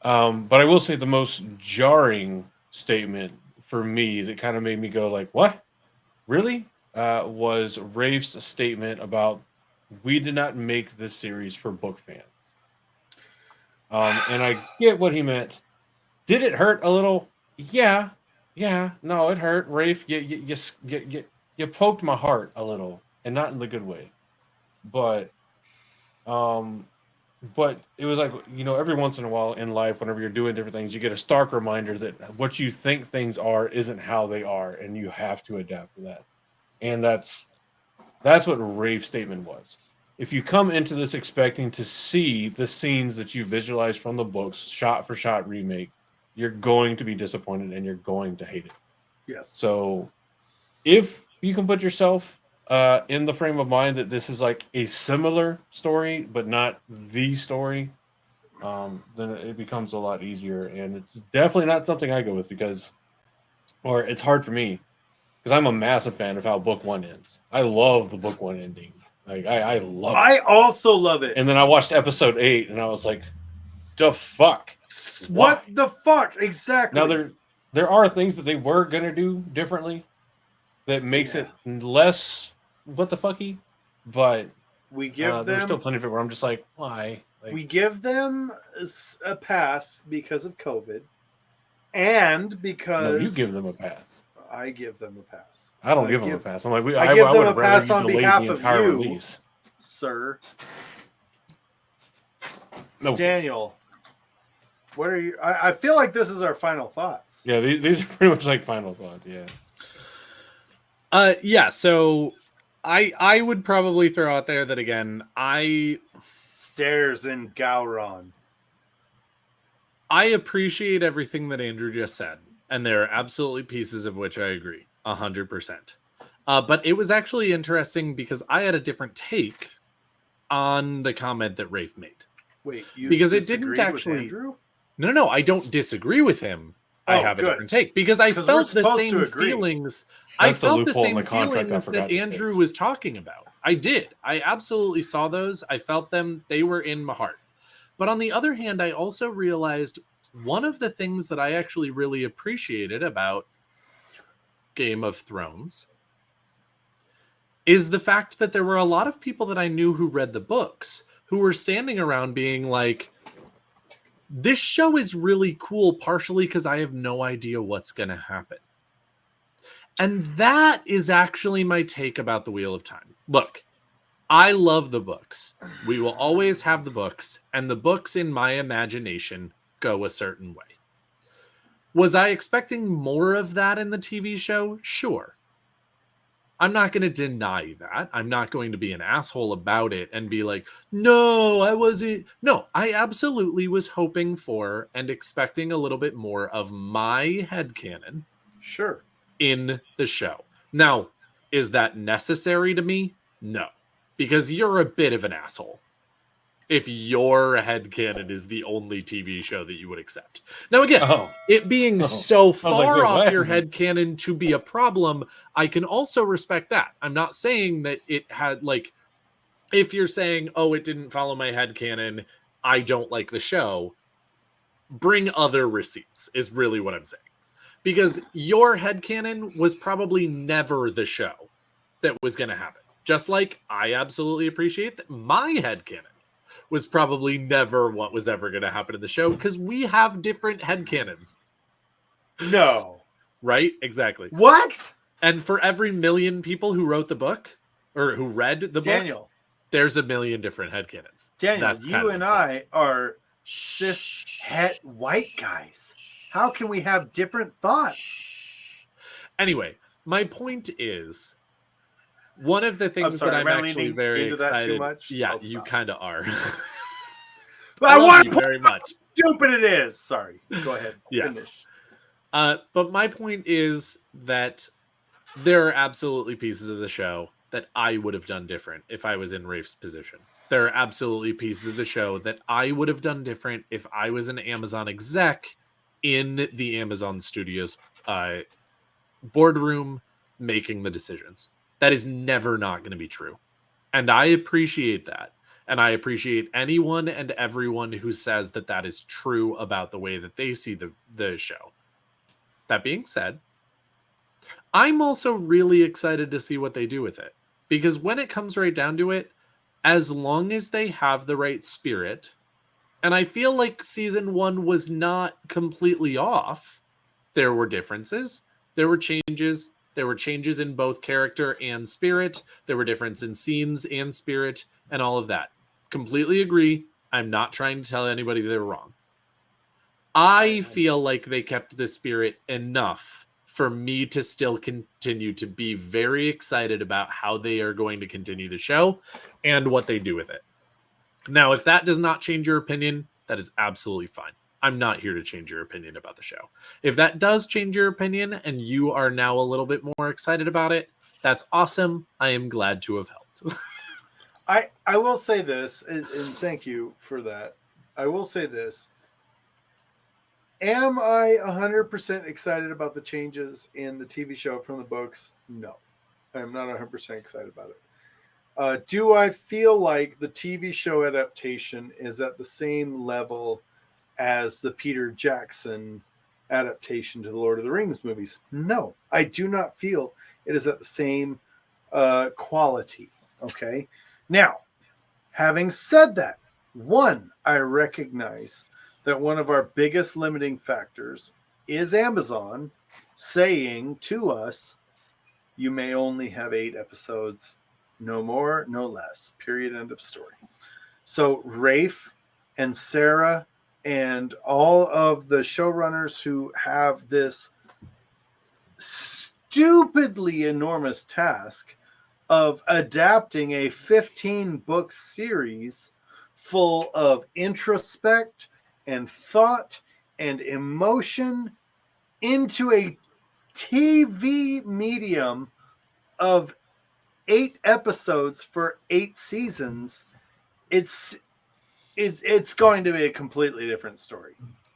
But I will say the most jarring statement for me that kind of made me go like, "What? Really?" Was Rafe's statement about, "We did not make this series for book fans." And I get what he meant. Did it hurt a little? Yeah. No, it hurt. Rafe, you poked my heart a little, and not in the good way. But it was like, every once in a while in life, whenever you're doing different things, you get a stark reminder that what you think things are isn't how they are, and you have to adapt to that. And that's what Rafe's statement was. If you come into this expecting to see the scenes that you visualize from the books, shot for shot remake, you're going to be disappointed and you're going to hate it. Yes. So if you can put yourself in the frame of mind that this is like a similar story, but not the story, then it becomes a lot easier. And it's definitely not something I go with or it's hard for me because I'm a massive fan of how book one ends. I love the book one ending. Like I love it. I also love it. And then I watched episode 8 and I was like, the fuck? What the fuck? Exactly. Now there are things that they were gonna do differently that makes it less what the fucky, but we give there's still them plenty of it where I'm just like, why? Like, we give them a pass because of COVID, and because no, you give them a pass. I give them a pass. I don't give them a pass. I'm like, I give them would a rather pass you on delay behalf the of entire you, release. sir. No. Daniel, what are you? I feel like this is our final thoughts. Yeah, these are pretty much like final thoughts. Yeah. Yeah. So I would probably throw out there that again, Stairs in Gowron. I appreciate everything that Andrew just said, and there are absolutely pieces of which I agree 100%. But it was actually interesting because I had a different take on the comment that Rafe made. Wait, you because it disagreed didn't actually. with Andrew? No, I don't disagree with him. I have a different take because I felt the same feelings. I felt the same feelings that Andrew was talking about. I did. I absolutely saw those. I felt them. They were in my heart. But on the other hand, I also realized one of the things that I actually really appreciated about Game of Thrones is the fact that there were a lot of people that I knew who read the books who were standing around being like, this show is really cool, partially because I have no idea what's going to happen. And that is actually my take about the Wheel of Time. Look, I love the books. We will always have the books, and the books in my imagination go a certain way. Was I expecting more of that in the TV show? Sure. I'm not going to deny that. I'm not going to be an asshole about it and be like, no, I wasn't. No, I absolutely was hoping for and expecting a little bit more of my headcanon. Sure. In the show. Now, is that necessary to me? No. Because you're a bit of an asshole if your headcanon is the only TV show that you would accept. Now, again, it being so far off your headcanon to be a problem, I can also respect that. I'm not saying that it had, like, if you're saying, oh, it didn't follow my headcanon, I don't like the show, bring other receipts, is really what I'm saying. because your headcanon was probably never the show that was going to happen. Just like I absolutely appreciate that my headcanon was probably never what was ever going to happen in the show, because we have different headcanons. No. Right? Exactly. What? And for every million people who wrote the book, or who read the Daniel. book, there's a million different headcanons. Daniel, That's kind you of and the point. I are cis het white guys. How can we have different thoughts? Anyway, my point is, one of the things sorry, that am I'm I actually leaning very into that too excited. much? Yeah, I'll you stop. kind of are. But I I love want you to very much. stupid it is. Sorry. Go ahead. Yes. Finish. But my point is that there are absolutely pieces of the show that I would have done different if I was in Rafe's position. There are absolutely pieces of the show that I would have done different if I was an Amazon exec in the Amazon Studios boardroom making the decisions. That is never not going to be true. And I appreciate that. And I appreciate anyone and everyone who says that that is true about the way that they see the show. That being said, I'm also really excited to see what they do with it. Because when it comes right down to it, as long as they have the right spirit, and I feel like season 1 was not completely off, there were differences, there were changes in both character and spirit, there were differences in scenes and spirit, and all of that. Completely agree. I'm not trying to tell anybody they're wrong. I feel like they kept the spirit enough for me to still continue to be very excited about how they are going to continue the show and what they do with it. Now, if that does not change your opinion, that is absolutely fine. I'm not here to change your opinion about the show. If that does change your opinion and you are now a little bit more excited about it, that's awesome. I am glad to have helped. I will say this, and thank you for that. I will say this. Am I 100% excited about the changes in the TV show from the books? No. I am not 100% excited about it. Do I feel like the TV show adaptation is at the same level as the Peter Jackson adaptation to the Lord of the Rings movies? No. I do not feel it is at the same quality. Okay? Now, having said that, one, I recognize that one of our biggest limiting factors is Amazon saying to us, you may only have 8 episodes, no more, no less, period, end of story. So Rafe and Sarah and all of the showrunners who have this stupidly enormous task of adapting a 15-book series full of introspect and thought and emotion into a TV medium of 8 episodes for 8 seasons, it's going to be a completely different story.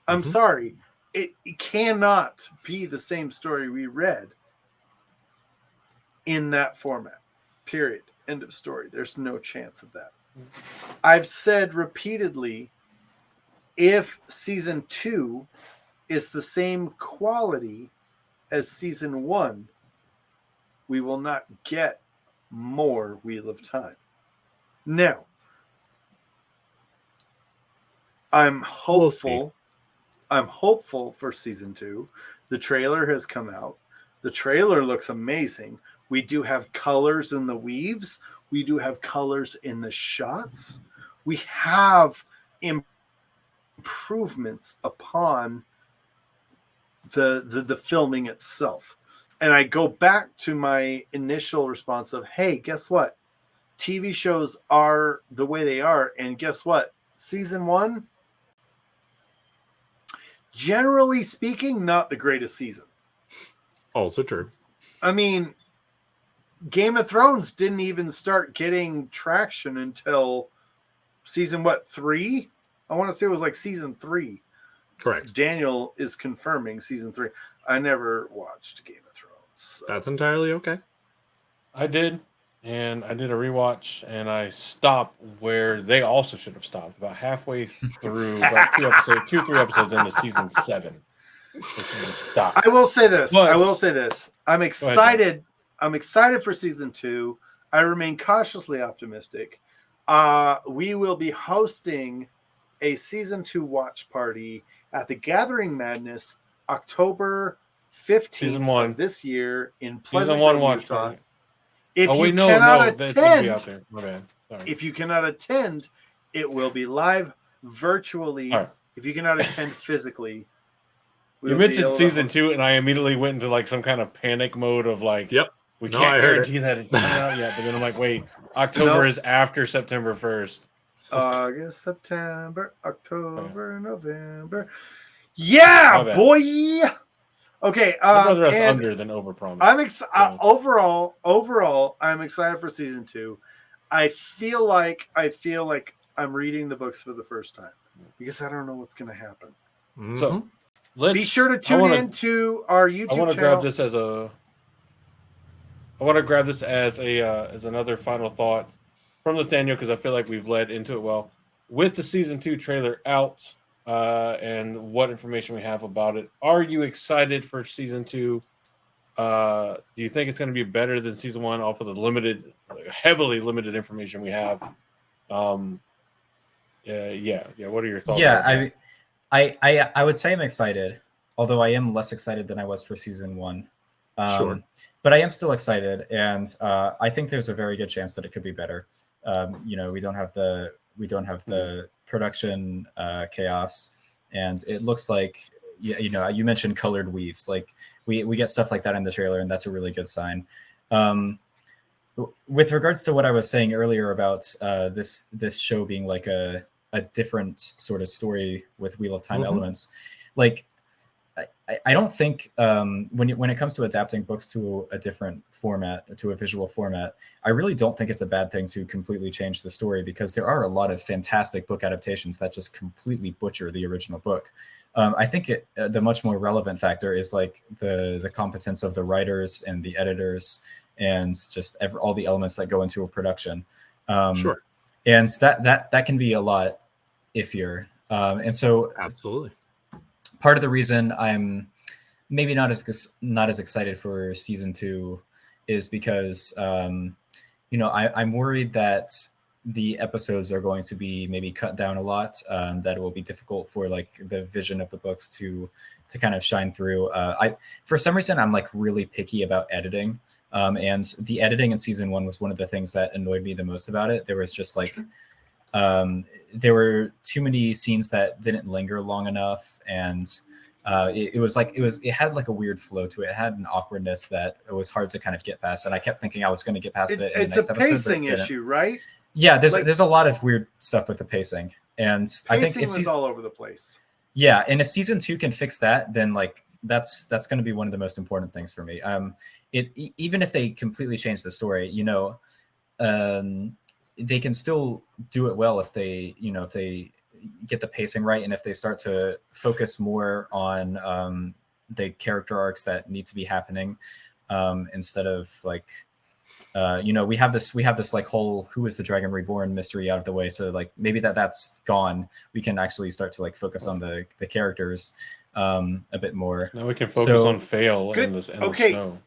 I'm sorry. It cannot be the same story we read in that format. Period. End of story. There's no chance of that. I've said repeatedly, if season 2 is the same quality as season 1, we will not get more Wheel of Time. Now, I'm hopeful. I'm hopeful for season 2. The trailer has come out. The trailer looks amazing. We do have colors in the weaves. We do have colors in the shots. We have improvements upon the filming itself. And I go back to my initial response of, hey, guess what? TV shows are the way they are. And guess what? Season 1, generally speaking, not the greatest season. Also true. I mean, Game of Thrones didn't even start getting traction until season 3? I want to say it was like season 3. Correct. Daniel is confirming season 3. I never watched Game of Thrones. So. That's entirely okay. I did, and I did a rewatch, and I stopped where they also should have stopped, about halfway through, about 2, 3 episodes into season 7. Stop. I will say this. But- I will say this. I'm excited. I'm excited for season 2. I remain cautiously optimistic. We will be hosting a season 2 watch party at the Gathering Madness October 15th Season 1 of this year in Pleasant Season 1 Grove, watch Utah. party. If you no, cannot that's gonna be out attend, there. My bad. Sorry. if you cannot attend, it will be live virtually. All right. If you cannot attend physically, You mentioned season 2, and I immediately went into like some kind of panic mode of like, Yep. we No, can't I heard guarantee that it's coming out yet. But then I'm like, wait, October is after September 1st. August, September, October, November. Yeah, My bad. boy. Okay. I'd rather us and under than over promise. I'm overall, I'm excited for season 2. I feel like I'm reading the books for the first time because I don't know what's going to happen. So let's Be sure to tune in to our YouTube I want to channel. grab this as as another final thought from Nathaniel, because I feel like we've led into it well. With the season 2 trailer out and what information we have about it, are you excited for season 2? Do you think it's going to be better than season 1 off of the heavily limited information we have? Yeah. What are your thoughts? Yeah, I would say I'm excited, although I am less excited than I was for season 1. Sure. But I am still excited, and I think there's a very good chance that it could be better. We don't have the production chaos, and it looks like you mentioned colored weaves. Like we get stuff like that in the trailer, and that's a really good sign. With regards to what I was saying earlier about this show being like a different sort of story with Wheel of Time elements, like I don't think when it comes to adapting books to a different format, to a visual format, I really don't think it's a bad thing to completely change the story, because there are a lot of fantastic book adaptations that just completely butcher the original book. I think the much more relevant factor is like the competence of the writers and the editors and just all the elements that go into a production. Sure. And that can be a lot iffier. And so absolutely. Part of the reason I'm maybe not as excited for season 2 is because I'm worried that the episodes are going to be maybe cut down a lot, that it will be difficult for like the vision of the books to kind of shine through. For some reason I'm like really picky about editing, and the editing in season 1 was one of the things that annoyed me the most about it. There was just like there were too many scenes that didn't linger long enough, and it had like a weird flow to it. It had an awkwardness that it was hard to kind of get past, and I kept thinking I was going to get past it in the next episode. It's a pacing issue, right? Yeah, there's a lot of weird stuff with the pacing, and I think it's all over the place. Yeah, and if season 2 can fix that, then like that's going to be one of the most important things for me. Even if they completely change the story, they can still do it well if they get the pacing right, and if they start to focus more on the character arcs that need to be happening, instead of like we have this like whole Who is the Dragon Reborn mystery out of the way, so like maybe that's gone. We can actually start to like focus on the characters a bit more. Now we can focus on Fail in the snow.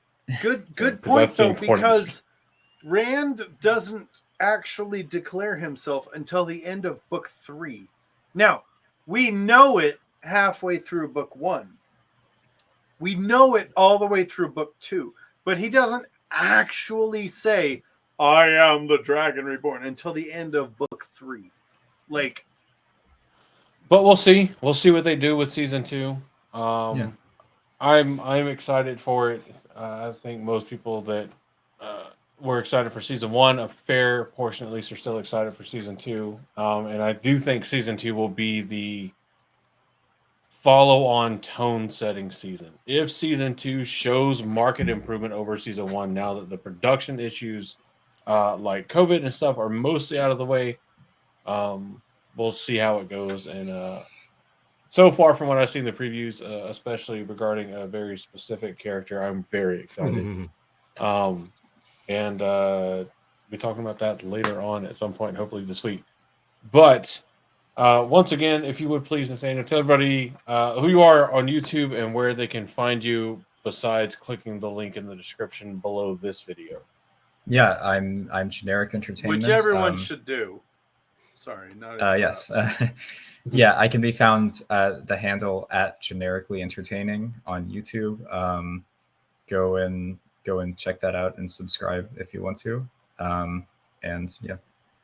Good point though, because Rand doesn't actually declare himself until the end of book 3. Now, we know it halfway through book 1. We know it all the way through book 2, but he doesn't actually say, I am the Dragon Reborn, until the end of book 3. Like, but we'll see. We'll see what they do with season 2. I'm excited for it. I think most people that were excited for season 1, a fair portion at least, are still excited for season 2. And I do think season 2 will be the follow-on tone-setting season. If season 2 shows market improvement over season 1, now that the production issues like COVID and stuff are mostly out of the way, we'll see how it goes. And so far from what I've seen in the previews, especially regarding a very specific character, I'm very excited. And we'll be talking about that later on at some point, hopefully this week. But Once again, if you would please, Nathaniel, tell everybody who you are on YouTube and where they can find you besides clicking the link in the description below this video. Yeah, I'm Generic Entertainment. Which everyone should do. Sorry, not yes. Yeah, I can be found the handle at Generically Entertaining on YouTube. Go and check that out and subscribe if you want to. And yeah,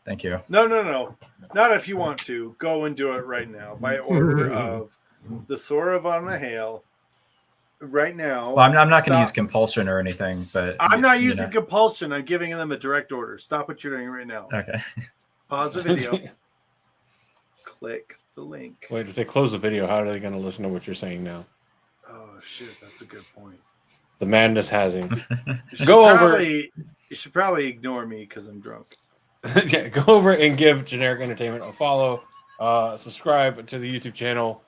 thank you. No. Not if you want to. Go and do it right now. By order of the Sora von Mahale. Right now. Well, I'm not going to use compulsion or anything, but I'm not using compulsion. I'm giving them a direct order. Stop what you're doing right now. Okay. Pause the video. Click the link. Wait, if they close the video, how are they going to listen to what you're saying now? Oh shit, that's a good point. The madness has him. You should probably ignore me because I'm drunk. Yeah, go over and give Generic Entertainment a follow. Subscribe to the YouTube channel.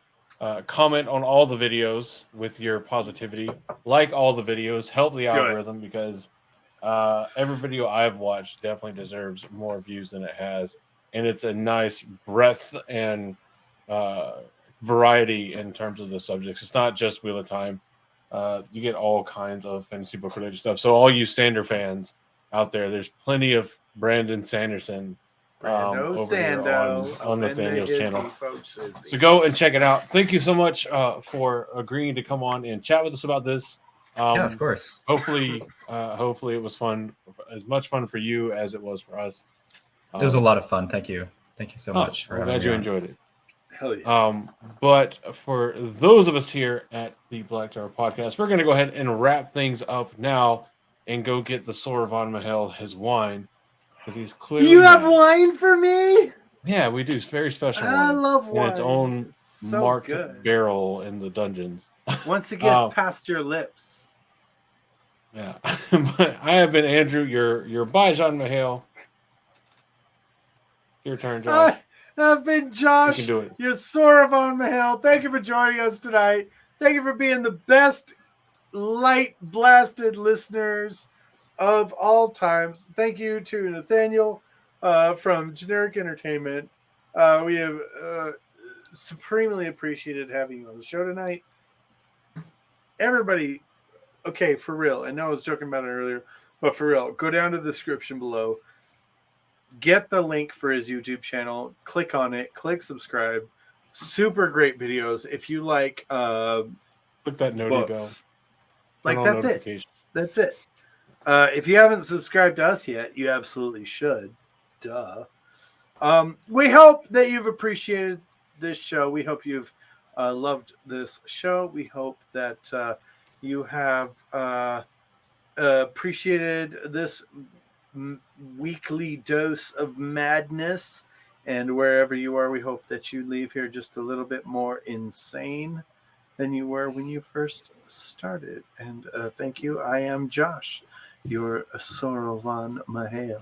Comment on all the videos with your positivity. Like all the videos. Help the algorithm because every video I've watched definitely deserves more views than it has. And it's a nice breadth and variety in terms of the subjects. It's not just Wheel of Time. You get all kinds of fantasy book related stuff. So all you Sander fans out there, there's plenty of Brandon Sanderson over here on Nathaniel's channel. So go and check it out. Thank you so much for agreeing to come on and chat with us about this. Yeah, of course. Hopefully it was fun, as much fun for you as it was for us. It was a lot of fun. Thank you so much for I'm having glad you me on. enjoyed it. Hell yeah. But for those of us here at the Black Tower Podcast, we're going to go ahead and wrap things up now and go get the Sora von Mahale his wine because he's clearly. You have wine for me? Yeah, we do. It's very special. I love wine. In its own So marked good. barrel in the dungeons. Once it gets past your lips. Yeah. But I have been Andrew, your by Jean Mahale. Your turn, Josh. I've been Josh. You can do it. Your Sora von Mahale. Thank you for joining us tonight. Thank you for being the best light blasted listeners of all times. Thank you to Nathaniel from Generic Entertainment. We have supremely appreciated having you on the show tonight. Everybody, okay, for real. I know I was joking about it earlier, but for real, go down to the description below. Get the link for his YouTube channel. Click on it. Click subscribe. Super great videos. If you like Click that noti bell. Like that's it. That's it. If you haven't subscribed to us yet, you absolutely should. Duh. We hope that you've appreciated this show. We hope you've loved this show. We hope that you have appreciated this weekly dose of madness. And wherever you are, we hope that you leave here just a little bit more insane than you were when you first started. And thank you. I am Josh, your Sora von Mahale.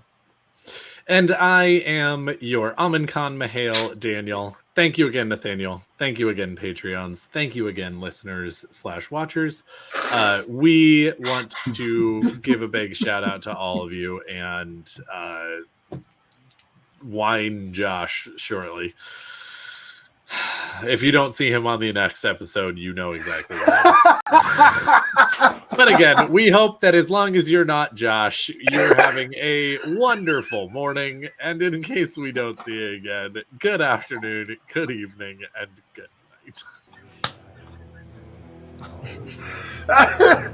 And I am your Amin Khan Mahale, Daniel. Thank you again, Nathaniel. Thank you again, Patreons. Thank you again, listeners/watchers. We want to give a big shout out to all of you and wine Josh shortly. If you don't see him on the next episode, you know exactly what. But again, we hope that as long as you're not Josh, you're having a wonderful morning. And in case we don't see you again, good afternoon, good evening, and good night.